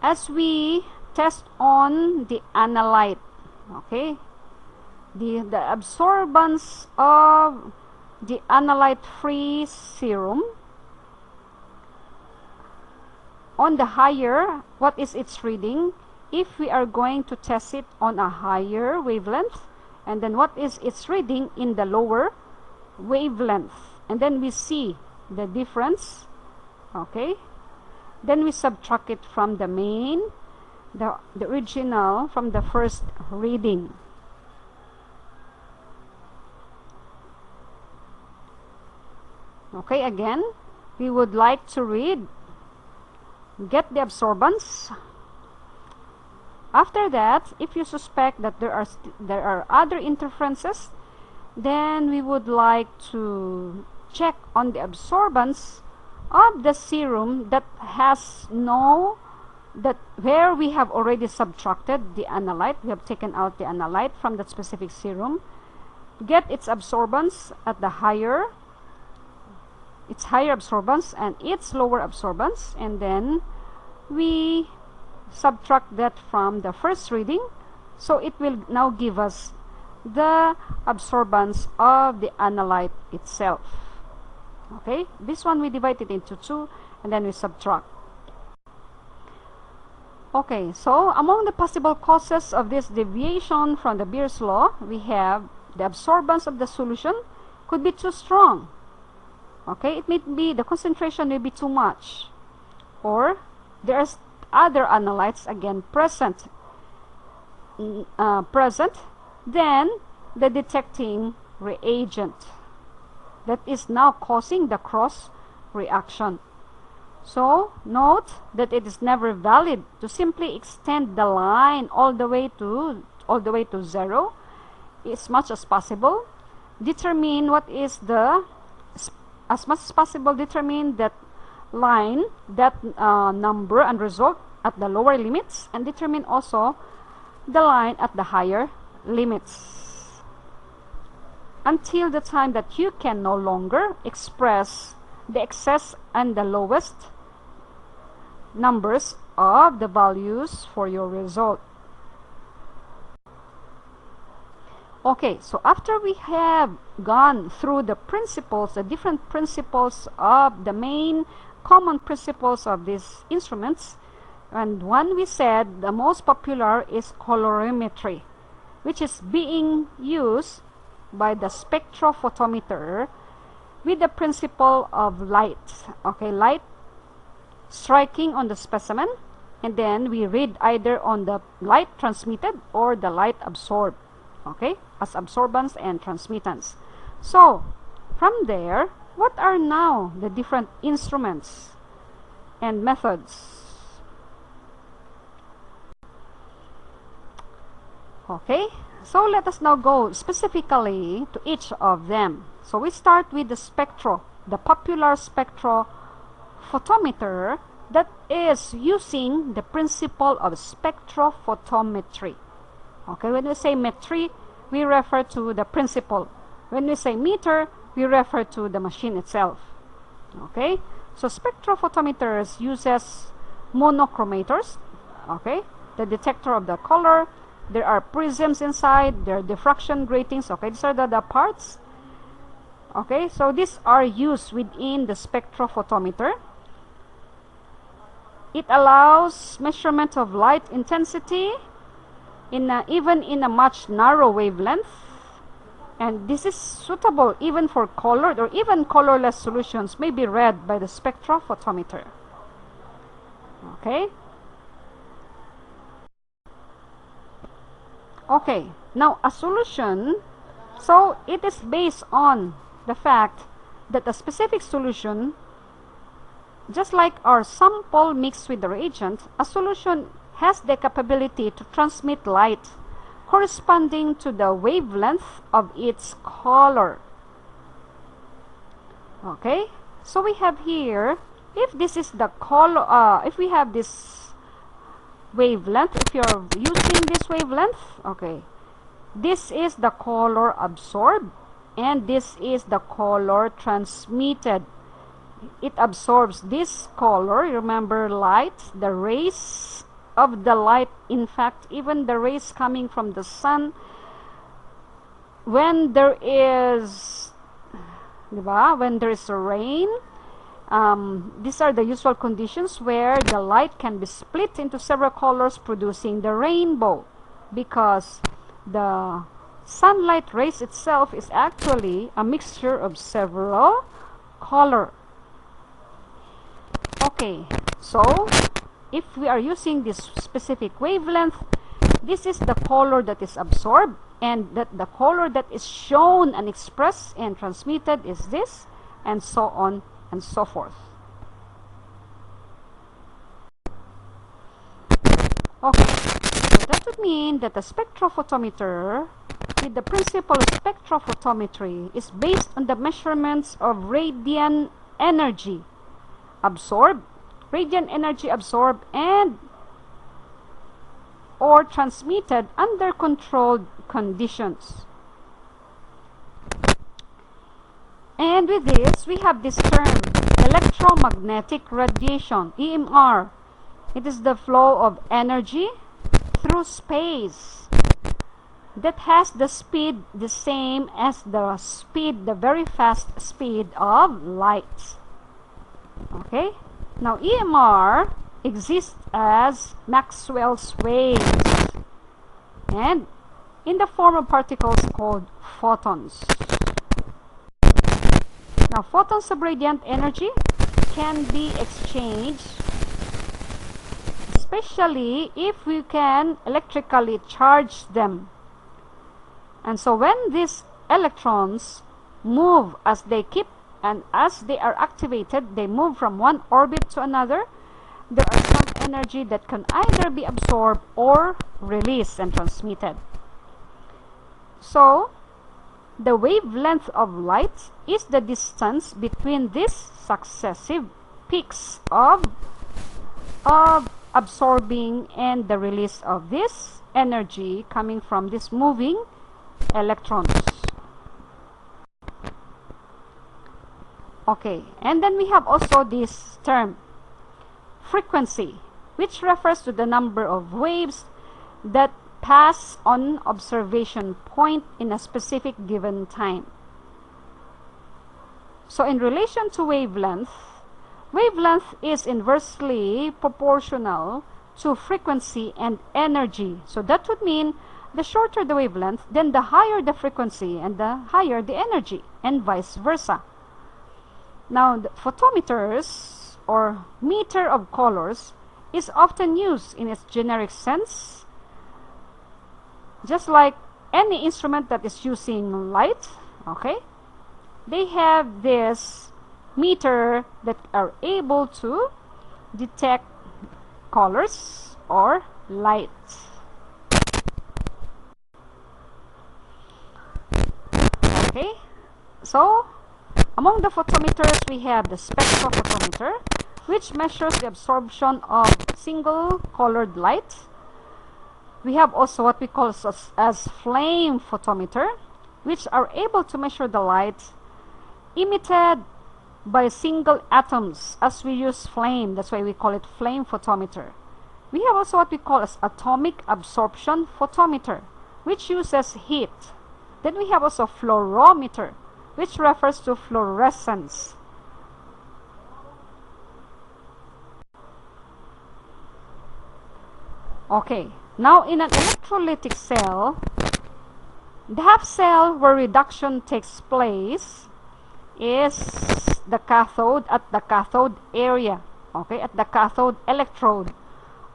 Speaker 1: as we test on the analyte. Okay, the absorbance of the analyte-free serum. On the higher, what is its reading? If we are going to test it on a higher wavelength, and then what is its reading in the lower wavelength, and then we see the difference. Okay, then we subtract it from the main, the original, from the first reading. Okay, again, we would like to get the absorbance. After that, if you suspect that there are other interferences, then we would like to check on the absorbance of the serum that has where we have already subtracted the analyte. We have taken out the analyte from that specific serum. Get its absorbance at the higher, its higher absorbance and its lower absorbance, and then we subtract that from the first reading, so it will now give us the absorbance of the analyte itself. Okay, this one we divide it into two and then we subtract. Okay, so among the possible causes of this deviation from the Beer's law, we have the absorbance of the solution could be too strong. Okay, it may be the concentration may be too much, or there's other analytes again present then the detecting reagent that is now causing the cross reaction. So note that it is never valid to simply extend the line all the way to zero. As much as possible, determine what is the, as much as possible, determine that line, that number and result at the lower limits, and determine also the line at the higher limits until the time that you can no longer express the excess and the lowest numbers of the values for your result. Okay, so after we have gone through the principles, the different principles of the main common principles of these instruments, and one we said the most popular is colorimetry, which is being used by the spectrophotometer with the principle of light. Okay, light striking on the specimen, and then we read either on the light transmitted or the light absorbed, okay, as absorbance and transmittance. So from there, what are now the different instruments and methods? Okay, so let us now go specifically to each of them. So we start with the the popular spectrophotometer that is using the principle of spectrophotometry. Okay, when we say metry, we refer to the principle. When we say meter, we refer to the machine itself. Okay, so spectrophotometers uses monochromators, okay, the detector of the color. There are prisms inside, there are diffraction gratings, okay, these are the parts. Okay, so these are used within the spectrophotometer. It allows measurement of light intensity even in a much narrow wavelength, and this is suitable even for colored or even colorless solutions may be read by the spectrophotometer. Okay. Okay, now a solution, so it is based on the fact that a specific solution, just like our sample mixed with the reagent, a solution has the capability to transmit light corresponding to the wavelength of its color. Okay, so we have here, if this is the color, if we have this wavelength, if you're using this wavelength, okay, this is the color absorbed and this is the color transmitted. It absorbs this color. Remember, light, the rays of the light, in fact even the rays coming from the sun, when there is, when there is rain, these are the usual conditions where the light can be split into several colors, producing the rainbow, because the sunlight rays itself is actually a mixture of several colors. Okay, so if we are using this specific wavelength, this is the color that is absorbed, and that the color that is shown and expressed and transmitted is this, and so on and so forth. Okay, so that would mean that the spectrophotometer with the principle of spectrophotometry is based on the measurements of radiant energy absorbed, and or transmitted under controlled conditions. And with this, we have this term, electromagnetic radiation, EMR. It is the flow of energy through space that has the speed the same as the very fast speed of light. Okay? Now, EMR exists as Maxwell's waves and in the form of particles called photons. Now, photons of radiant energy can be exchanged, especially if we can electrically charge them. And so when these electrons move as they are activated, they move from one orbit to another, there are some energy that can either be absorbed or released and transmitted. So the wavelength of light is the distance between these successive peaks of absorbing and the release of this energy coming from these moving electrons. Okay, and then we have also this term, frequency, which refers to the number of waves that pass on observation point in a specific given time. So in relation to wavelength is inversely proportional to frequency and energy. So that would mean the shorter the wavelength, then the higher the frequency and the higher the energy, and vice versa. Now, the photometers or meter of colors is often used in its generic sense, just like any instrument that is using light. Okay, they have this meter that are able to detect colors or light. Okay, so among the photometers we have the spectrophotometer, which measures the absorption of single colored light. We have also what we call as flame photometer, which are able to measure the light emitted by single atoms as we use flame. That's why we call it flame photometer. We have also what we call as atomic absorption photometer, which uses heat. Then we have also fluorometer, which refers to fluorescence. Okay, now in an electrolytic cell, the half cell where reduction takes place is the cathode, at the cathode area. Okay, at the cathode electrode.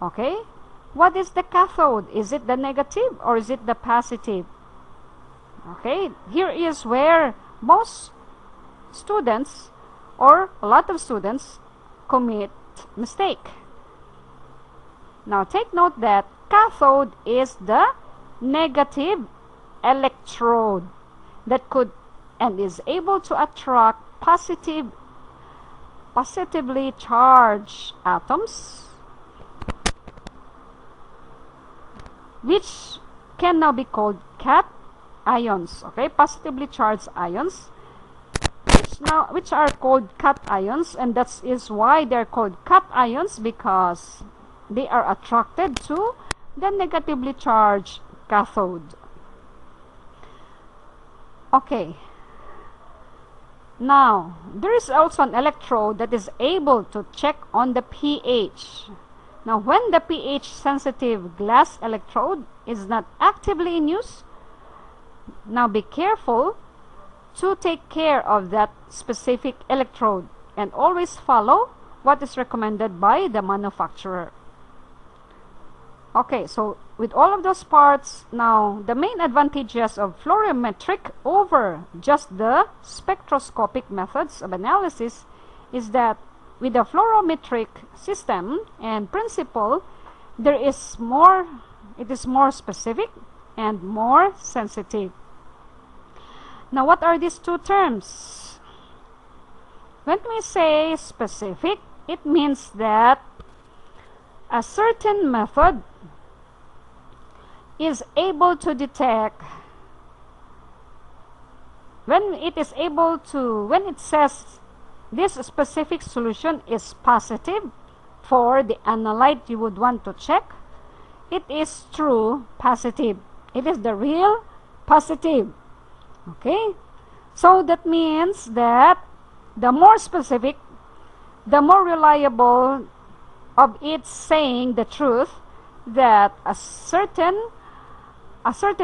Speaker 1: Okay, what is the cathode? Is it the negative or is it the positive? Okay, here is where most students or a lot of students commit mistake. Now take note that cathode is the negative electrode that could and is able to attract positively charged atoms, which can now be called cations. Okay, positively charged ions, which are called cations, and that is why they're called cations, because they are attracted to the negatively charged cathode. Okay, now there is also an electrode that is able to check on the pH. Now when the pH sensitive glass electrode is not actively in use, now be careful to take care of that specific electrode and always follow what is recommended by the manufacturer. Okay, so with all of those parts, now the main advantages of fluorometric over just the spectroscopic methods of analysis is that with the fluorometric system and principle, it is more specific and more sensitive. Now, what are these two terms? When we say specific, it means that a certain method is able to detect when it says this specific solution is positive for the analyte you would want to check, it is true positive. It is the real positive. Okay, so that means that the more specific, the more reliable of it saying the truth that a certain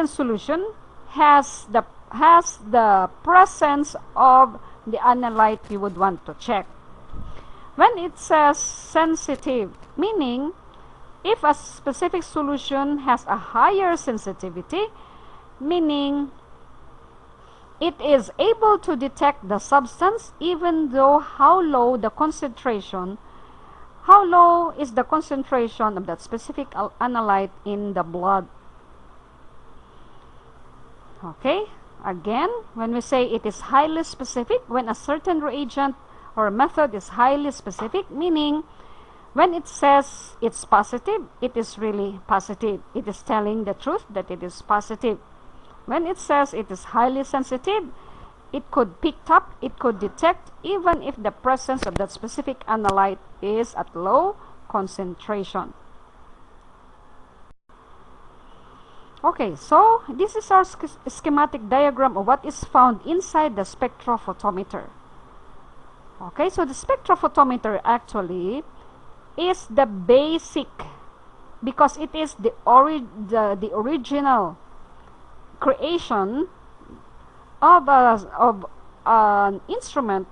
Speaker 1: solution has the presence of the analyte you would want to check. When it says sensitive, meaning if a specific solution has a higher sensitivity, meaning it is able to detect the substance even though how low is the concentration of that specific analyte in the blood. Okay, again, when we say it is highly specific, when a certain reagent or method is highly specific, meaning when it says it's positive, it is really positive. It is telling the truth that it is positive. When it says it is highly sensitive, it could pick up, it could detect, even if the presence of that specific analyte is at low concentration. Okay, so this is our schematic diagram of what is found inside the spectrophotometer. Okay, so the spectrophotometer actually is the basic, because it is the original creation of an instrument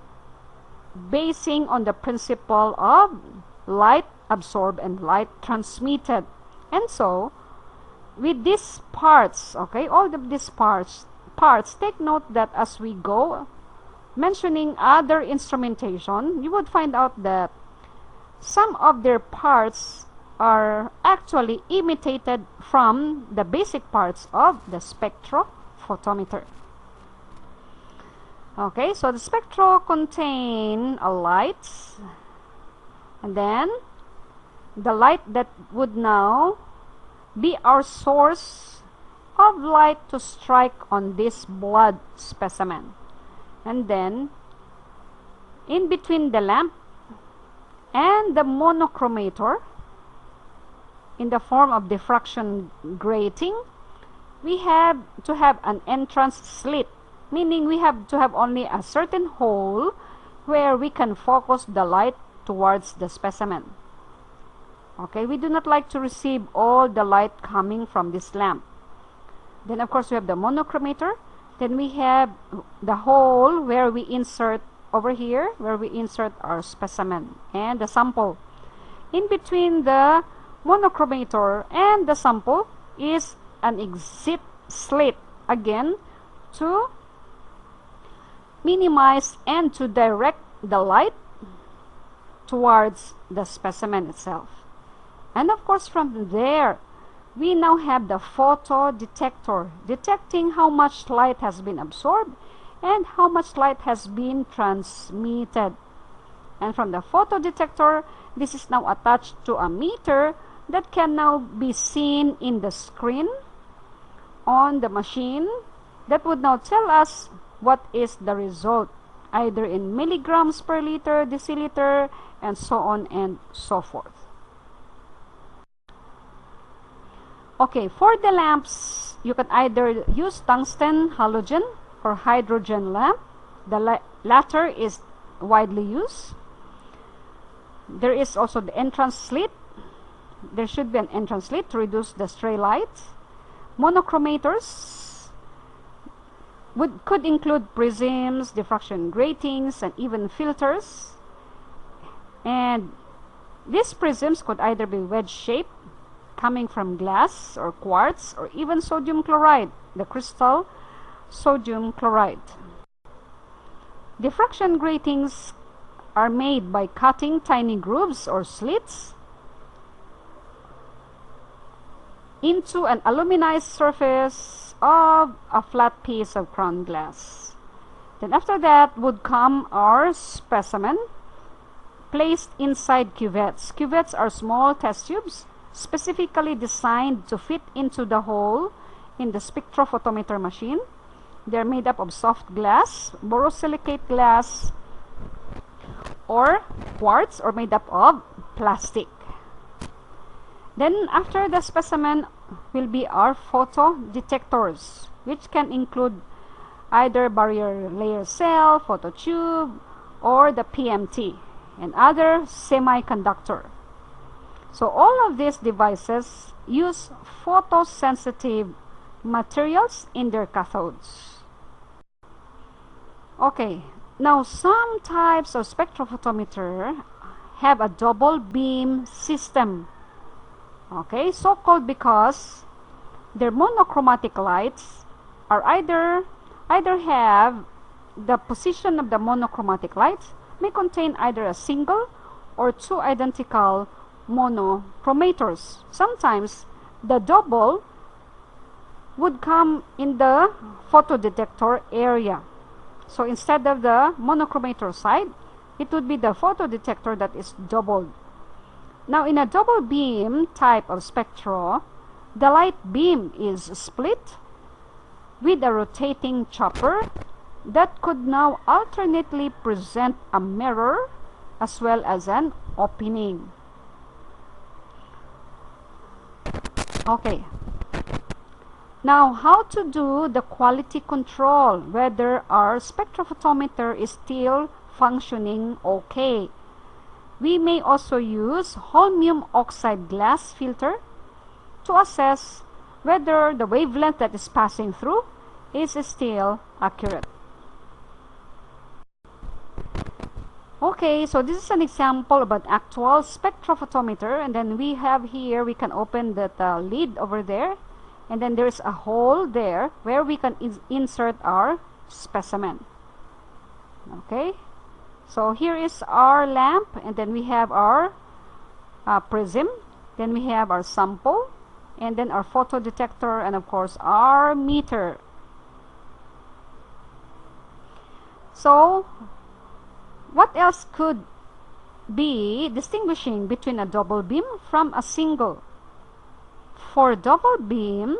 Speaker 1: basing on the principle of light absorbed and light transmitted. And so, with these parts, okay, all of these parts, take note that as we go mentioning other instrumentation, you would find out that some of their parts are actually imitated from the basic parts of the spectrophotometer. Okay, so the spectro contain a light, and then the light that would now be our source of light to strike on this blood specimen. And then, in between the lamp and the monochromator, in the form of diffraction grating, we have to have an entrance slit, meaning we have to have only a certain hole where we can focus the light towards the specimen. Okay, we do not like to receive all the light coming from this lamp. Then of course we have the monochromator. Then we have the hole where we insert over here, where we insert our specimen and the sample. In between the monochromator and the sample is an exit slit, again to minimize and to direct the light towards the specimen itself. And of course from there we now have the photo detector, detecting how much light has been absorbed and how much light has been transmitted. And from the photo detector, this is now attached to a meter that can now be seen in the screen on the machine, that would now tell us what is the result, either in milligrams per liter, deciliter, and so on and so forth. Okay, for the lamps, you can either use tungsten, halogen, or hydrogen lamp. The latter is widely used. There is also the entrance slit. There should be an entrance slit to reduce the stray light. Monochromators could include prisms, diffraction gratings, and even filters. And these prisms could either be wedge-shaped, coming from glass or quartz, or even sodium chloride, the crystal sodium chloride. Diffraction gratings are made by cutting tiny grooves or slits into an aluminized surface of a flat piece of crown glass. Then after that would come our specimen placed inside cuvettes. Cuvettes are small test tubes specifically designed to fit into the hole in the spectrophotometer machine. They're made up of soft glass, borosilicate glass, or quartz, or made up of plastic. Then after the specimen will be our photo detectors, which can include either barrier layer cell, phototube, or the PMT, and other semiconductor. So all of these devices use photosensitive materials in their cathodes. Okay, now some types of spectrophotometer have a double beam system. Okay, so called because their monochromatic lights are either have the position of the monochromatic lights may contain either a single or two identical monochromators. Sometimes the double would come in the photodetector area. So instead of the monochromator side, it would be the photodetector that is doubled. Now in a double beam type of spectro, the light beam is split with a rotating chopper that could now alternately present a mirror as well as an opening. Okay. Now, how to do the quality control, whether our spectrophotometer is still functioning okay. We may also use holmium oxide glass filter to assess whether the wavelength that is passing through is still accurate. Okay, so this is an example of an actual spectrophotometer, and then we have here, we can open that lid over there, and then there's a hole there where we can insert our specimen. Okay, so here is our lamp, and then we have our prism, then we have our sample, and then our photo detector, and of course our meter. So what else could be distinguishing between a double beam from a single? For double beam,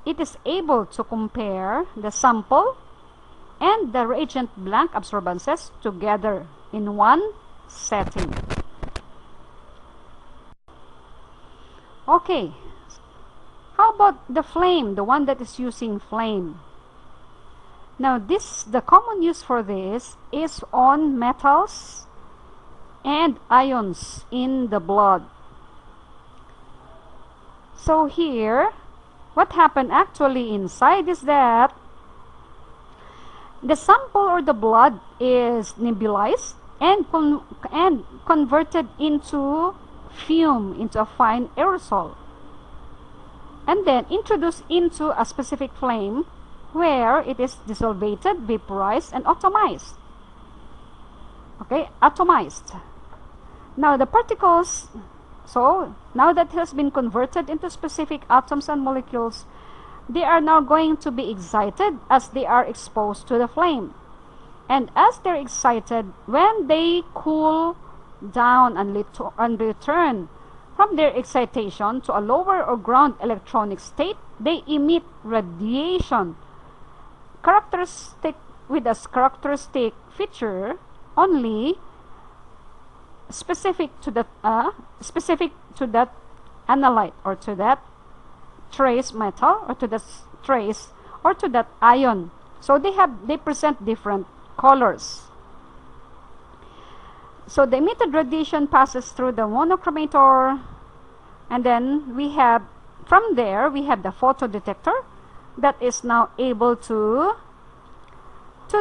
Speaker 1: it is able to compare the sample and the reagent blank absorbances together in one setting. Okay, how about the flame, the one that is using flame? Now the common use for this is on metals and ions in the blood. So here, what happened actually inside is that the sample or the blood is nebulized and converted into fume, into a fine aerosol, and then introduced into a specific flame where it is dissolvated, vaporized, and atomized. Okay, atomized. Now the particles, so now that has been converted into specific atoms and molecules, they are now going to be excited as they are exposed to the flame. And as they're excited, when they cool down and return from their excitation to a lower or ground electronic state, they emit radiation with a characteristic feature only specific to that analyte or to that trace metal or to that trace or to that ion. So they present different colors. So the emitted radiation passes through the monochromator, and then we have from there we have the photo detector that is now able to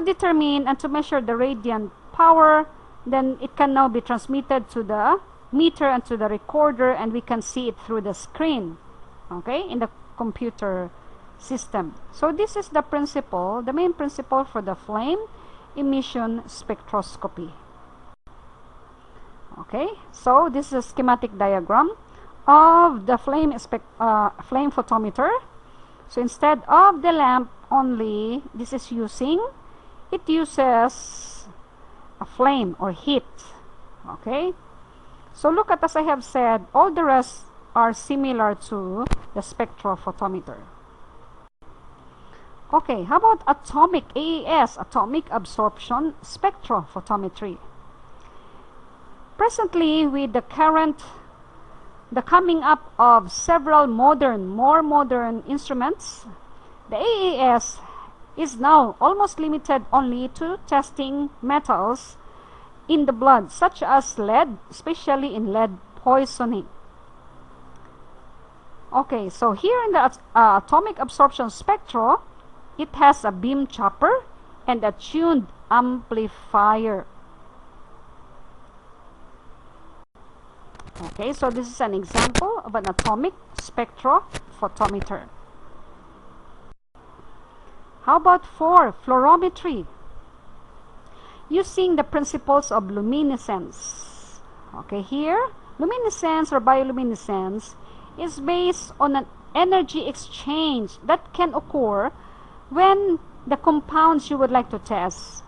Speaker 1: determine and to measure the radiant power. Then it can now be transmitted to the meter and to the recorder, and we can see it through the screen, okay, in the computer system. So this is the principle, the main principle for the flame emission spectroscopy. Okay, so this is a schematic diagram of the flame photometer. So instead of the lamp only, it uses a flame or heat. Okay, so look at, as I have said, all the rest are similar to the spectrophotometer. Okay, how about atomic AAS, atomic absorption spectrophotometry? Presently, with the coming up of several more modern instruments, the AAS is now almost limited only to testing metals in the blood, such as lead, especially in lead poisoning. Okay, so here in the atomic absorption spectro, it has a beam chopper and a tuned amplifier. Okay, so this is an example of an atomic spectrophotometer. How about for fluorometry? Using the principles of luminescence. Okay, here, luminescence or bioluminescence is based on an energy exchange that can occur when the compounds you would like to test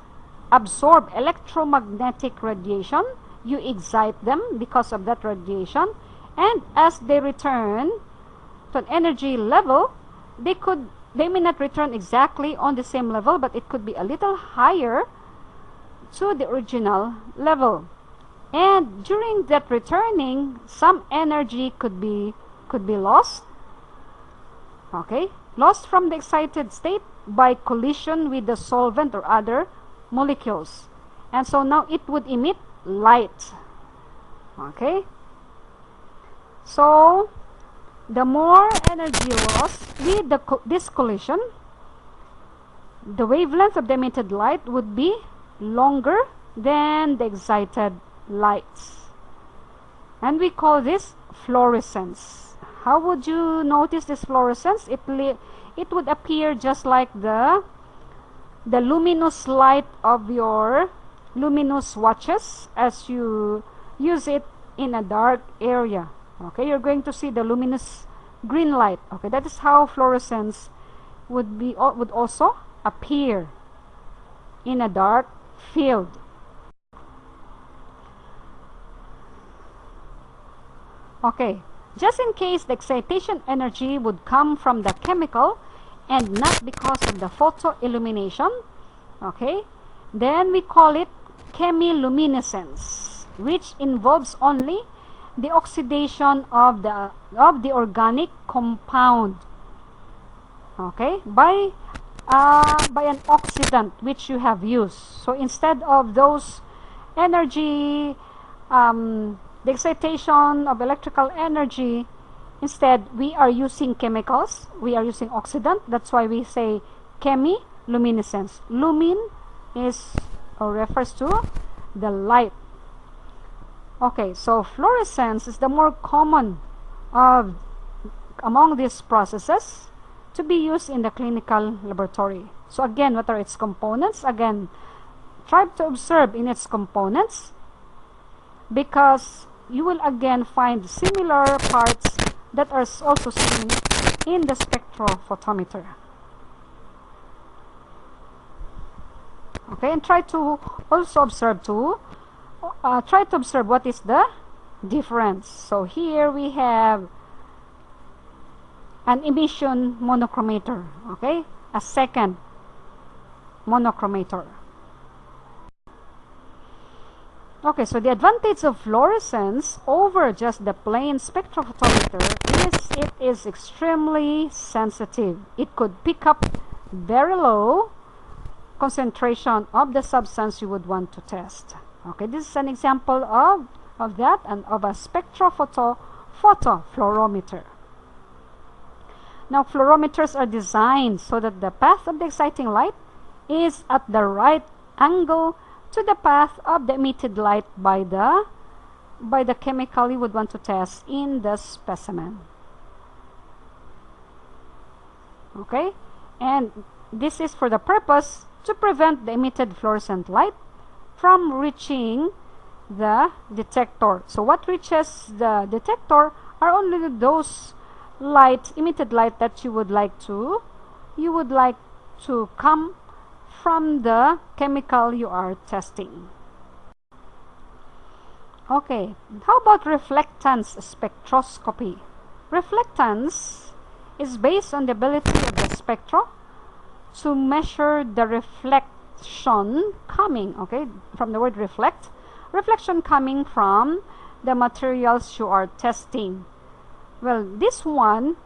Speaker 1: absorb electromagnetic radiation. You excite them because of that radiation, and as they return to an energy level, they may not return exactly on the same level, but it could be a little higher to the original level. And during that returning, some energy could be lost. Okay, lost from the excited state by collision with the solvent or other molecules. And so now it would emit light. Okay, so the more energy lost with this collision, the wavelength of the emitted light would be longer than the excited lights. And we call this fluorescence. How would you notice this fluorescence? It would appear just like the luminous light of your luminous watches as you use it in a dark area. Okay, you're going to see the luminous green light. Okay, that is how fluorescence would also appear in a dark field. Okay, just in case the excitation energy would come from the chemical and not because of the photoillumination, okay, then we call it chemiluminescence, which involves only the oxidation of the organic compound, okay, by an oxidant which you have used. So instead of those energy, the excitation of electrical energy, instead we are using chemicals, we are using oxidant. That's why we say chemiluminescence. Lumin is or refers to the light. Okay, so fluorescence is the more common of among these processes to be used in the clinical laboratory. So again, what are its components? Again, try to observe in its components, because you will again find similar parts that are also seen in the spectrophotometer. Okay, and try to also observe what is the difference. So here we have an emission monochromator, okay, a second monochromator. Okay, so the advantage of fluorescence over just the plain spectrophotometer is it is extremely sensitive. It could pick up very low concentration of the substance you would want to test. Okay, this is an example of that and of a photofluorometer. Now, fluorometers are designed so that the path of the exciting light is at the right angle to the path of the emitted light by the chemical you would want to test in the specimen. Okay, and this is for the purpose to prevent the emitted fluorescent light from reaching the detector. So what reaches the detector are only those emitted light that you would like to come from the chemical you are testing. Okay, how about reflectance spectroscopy? Reflectance is based on the ability of the spectra to measure the reflection coming, okay, from the word reflect, reflection coming from the materials you are testing. Well, this one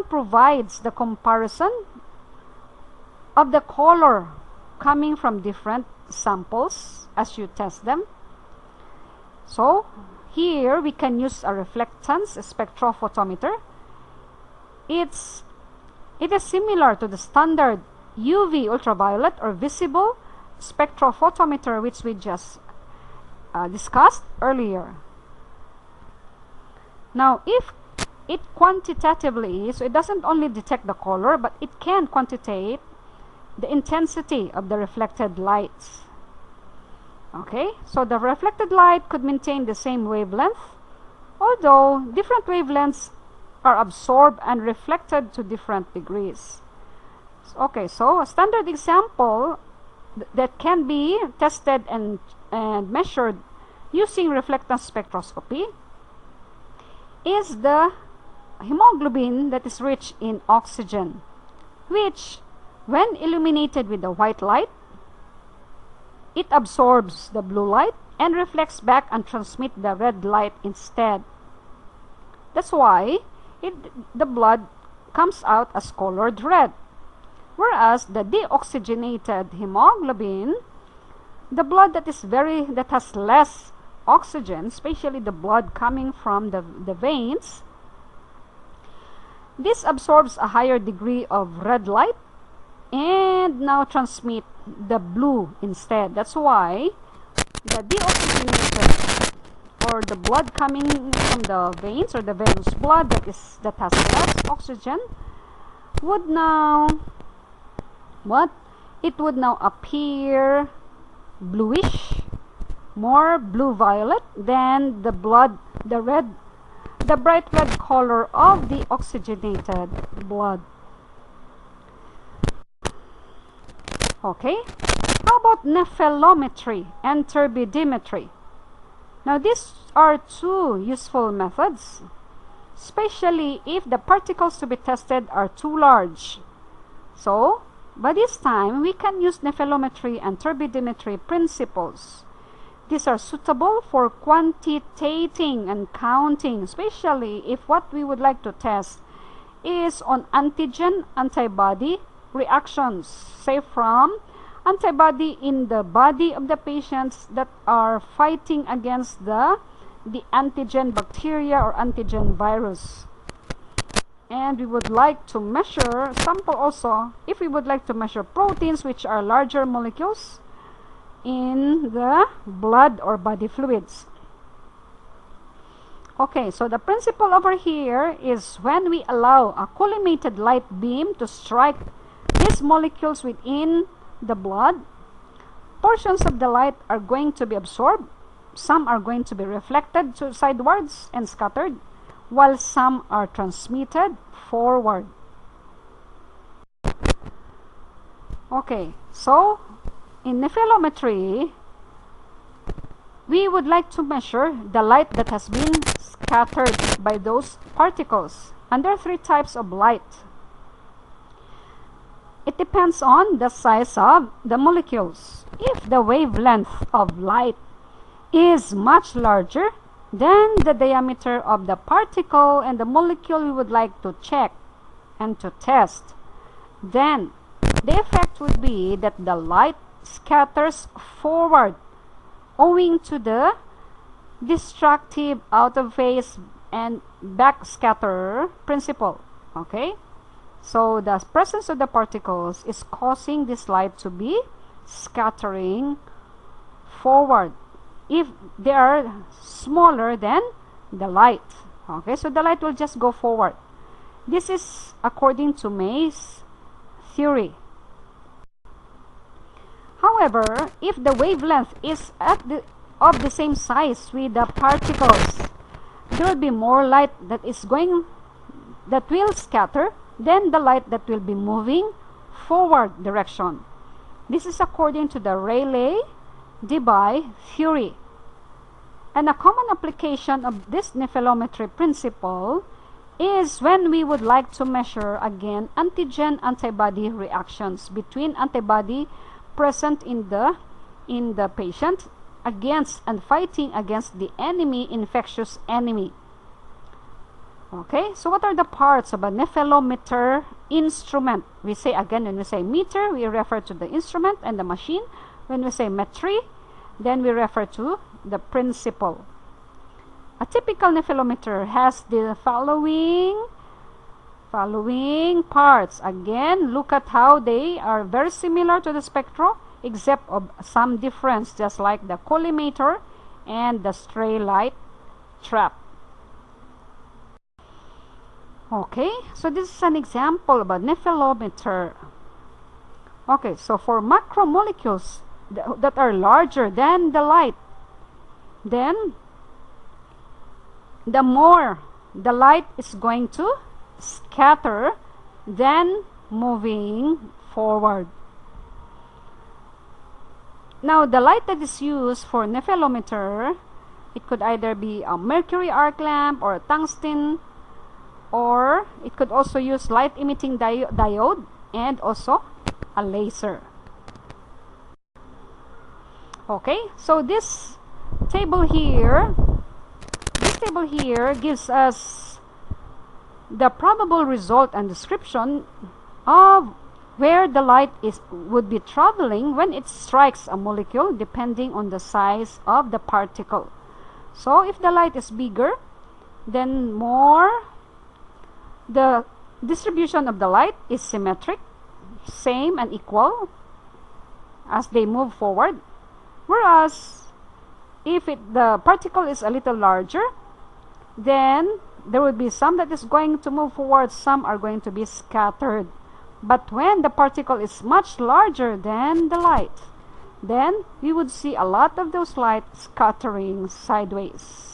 Speaker 1: provides the comparison of the color coming from different samples as you test them. So here we can use a reflectance spectrophotometer. It is similar to the standard UV ultraviolet or visible spectrophotometer which we just discussed earlier. Now, if it quantitatively, so it doesn't only detect the color, but it can quantitate the intensity of the reflected lights. Okay, so the reflected light could maintain the same wavelength, although different wavelengths are absorbed and reflected to different degrees. Okay, so a standard example that can be tested and measured using reflectance spectroscopy is the hemoglobin that is rich in oxygen, which when illuminated with the white light, it absorbs the blue light and reflects back and transmits the red light instead. That's why the blood comes out as colored red. Whereas the deoxygenated hemoglobin, the blood that has less oxygen, especially the blood coming from the veins, this absorbs a higher degree of red light and now transmit the blue instead. That's why the deoxygenated, or the blood coming from the veins or the venous blood that has less oxygen, would now it would now appear bluish, more blue violet than the blood, the bright red color of the oxygenated blood. Okay, how about nephelometry and turbidimetry? Now these are two useful methods, especially if the particles to be tested are too large. So by this time we can use nephelometry and turbidimetry principles. These are suitable for quantitating and counting, especially if what we would like to test is on antigen antibody reactions, say from antibody in the body of the patients that are fighting against the antigen bacteria or antigen virus. And we would like to measure sample also if we would like to measure proteins, which are larger molecules in the blood or body fluids. Okay, so the principle over here is when we allow a collimated light beam to strike these molecules within the blood, portions of the light are going to be absorbed, some are going to be reflected to sidewards and scattered, while some are transmitted forward. Okay, so in nephelometry, we would like to measure the light that has been scattered by those particles. And there are three types of light. It depends on the size of the molecules. If the wavelength of light is much larger than the diameter of the particle and the molecule we would like to check and to test, then the effect would be that the light scatters forward owing to the destructive out of phase and backscatter principle. Okay, so the presence of the particles is causing this light to be scattering forward if they are smaller than the light. Okay, so the light will just go forward. This is according to May's theory. However, if the wavelength is of the same size with the particles, there will be more light that will scatter than the light that will be moving forward direction. This is according to the Rayleigh-Debye theory. And a common application of this nephelometry principle is when we would like to measure again antigen antibody reactions between antibody present in the patient against and fighting against the enemy, infectious enemy. Okay, so what are the parts of a nephelometer instrument? We say again, when we say meter, we refer to the instrument and the machine. When we say metry, then we refer to the principle. A typical nephelometer has the following parts. Again, look at how they are very similar to the spectro, except of some difference, just like the collimator and the stray light trap. Okay, so this is an example of a nephelometer. Okay, so for macromolecules that are larger than the light, then the more the light is going to scatter than moving forward. Now, the light that is used for nephelometer, it could either be a mercury arc lamp or a tungsten, or it could also use light emitting diode and also a laser. Okay, so this table here gives us the probable result and description of where the light would be traveling when it strikes a molecule, depending on the size of the particle. So if the light is bigger, then the distribution of the light is symmetric, same and equal. as they move forward. Whereas if the particle is a little larger, then there will be some that is going to move forward, some are going to be scattered. But when the particle is much larger than the light, then we would see a lot of those light scattering sideways.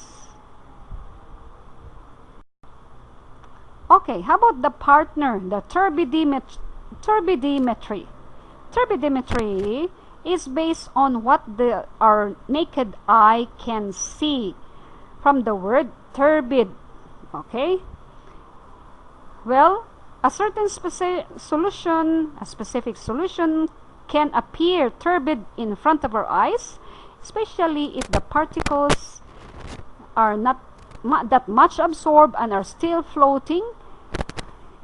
Speaker 1: Okay, how about the partner, the turbidimetry? Turbidimetry is based on what our naked eye can see from the word turbid. Okay? Well, a certain specific solution can appear turbid in front of our eyes, especially if the particles are not that much absorbed and are still floating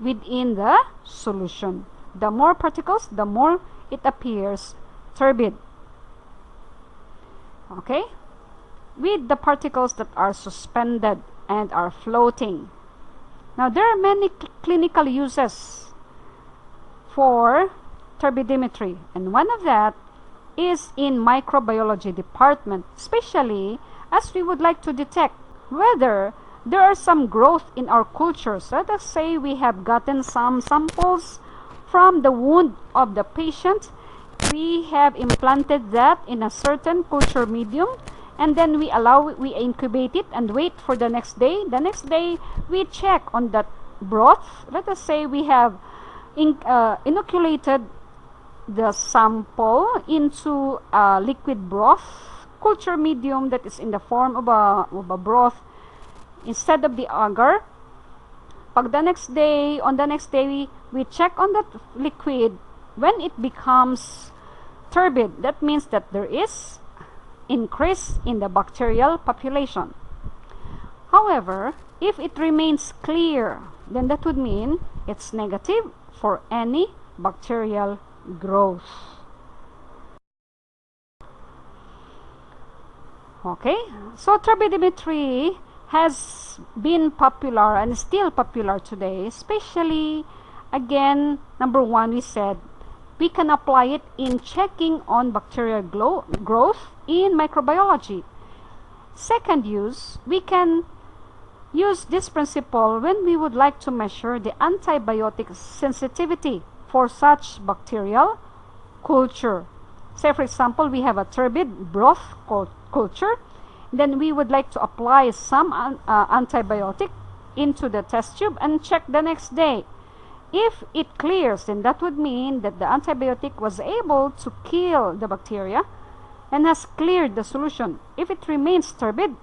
Speaker 1: within the solution. The more particles, the more it appears turbid. Okay? With the particles that are suspended and are floating. Now, there are many clinical uses for turbidimetry, and one of that is in microbiology department, especially as we would like to detect whether there are some growth in our cultures. Let us say we have gotten some samples from the wound of the patient. We have implanted that in a certain culture medium, and then we incubate it and wait for the next day. The next day, we check on that broth. Let us say we have inoculated the sample into a liquid broth culture medium that is in the form of a broth instead of the agar. On the next day, we check on that liquid. When it becomes turbid, that means that there is increase in the bacterial population. However, if it remains clear, then that would mean it's negative for any bacterial growth. Okay, so turbidimetry has been popular and is still popular today, especially, again, number one, we said we can apply it in checking on bacterial growth in microbiology. Second use, we can use this principle when we would like to measure the antibiotic sensitivity for such bacterial culture. Say, for example, we have a turbid broth culture. Then we would like to apply some antibiotic into the test tube and check the next day. If it clears, then that would mean that the antibiotic was able to kill the bacteria and has cleared the solution. If it remains turbid,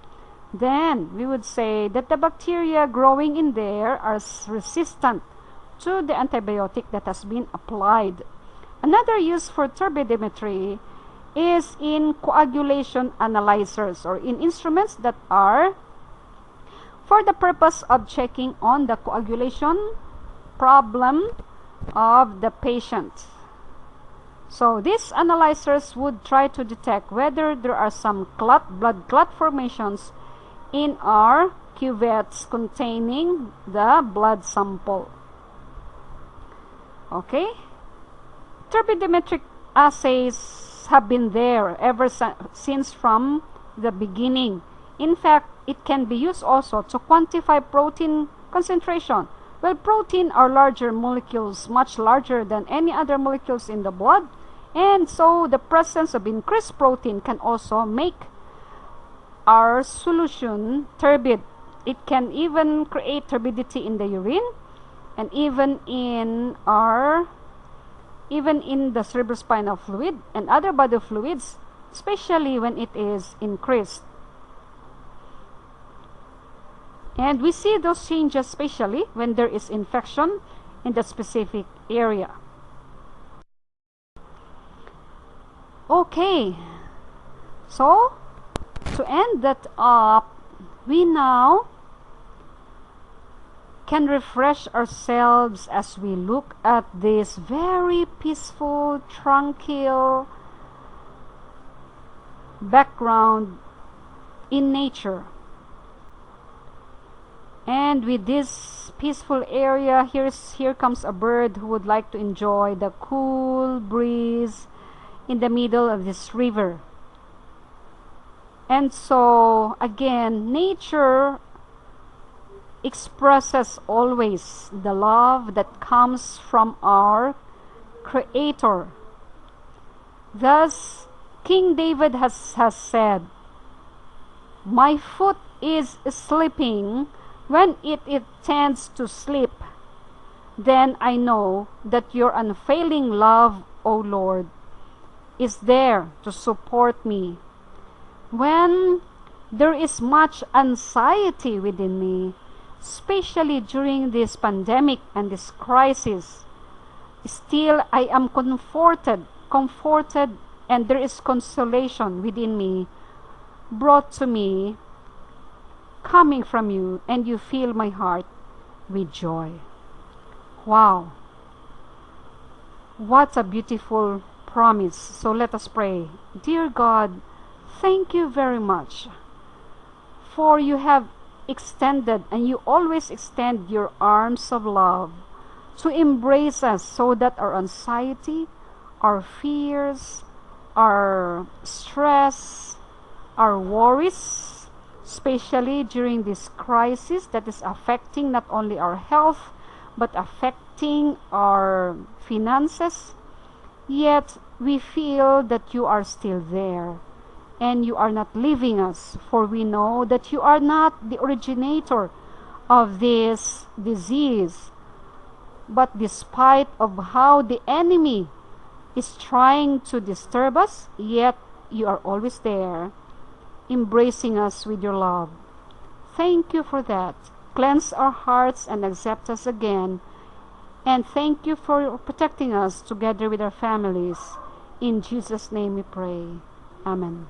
Speaker 1: then we would say that the bacteria growing in there are resistant to the antibiotic that has been applied. Another use for turbidimetry is in coagulation analyzers, or in instruments that are for the purpose of checking on the coagulation problem of the patient. So these analyzers would try to detect whether there are some blood clot formations in our cuvettes containing the blood sample. Okay? Turbidimetric assays have been there ever since from the beginning. In fact, it can be used also to quantify protein concentration. Well, protein are larger molecules, much larger than any other molecules in the blood, and so the presence of increased protein can also make our solution turbid. It can even create turbidity in the urine, and even in the cerebrospinal fluid and other body fluids, especially when it is increased. And we see those changes especially when there is infection in the specific area. Okay, so to end that up, we now can refresh ourselves as we look at this very peaceful, tranquil background in nature. And with this peaceful area, here comes a bird who would like to enjoy the cool breeze in the middle of this river. And so, again, nature expresses always the love that comes from our Creator. Thus, King David has said, "My foot is sleeping when it tends to sleep. Then I know that your unfailing love, O Lord, is there to support me. When there is much anxiety within me, especially during this pandemic and this crisis, still I am comforted, and there is consolation within me, brought to me, coming from you, and you fill my heart with joy." Wow! What a beautiful promise. So let us pray. Dear God, thank you very much, for you have extended, and you always extend your arms of love to embrace us, so that our anxiety, our fears, our stress, our worries, especially during this crisis that is affecting not only our health, but affecting our finances, yet we feel that you are still there and you are not leaving us, for we know that you are not the originator of this disease. But despite of how the enemy is trying to disturb us, yet you are always there, embracing us with your love. Thank you for that. Cleanse our hearts and accept us again. And thank you for protecting us together with our families. In Jesus' name we pray. Amen.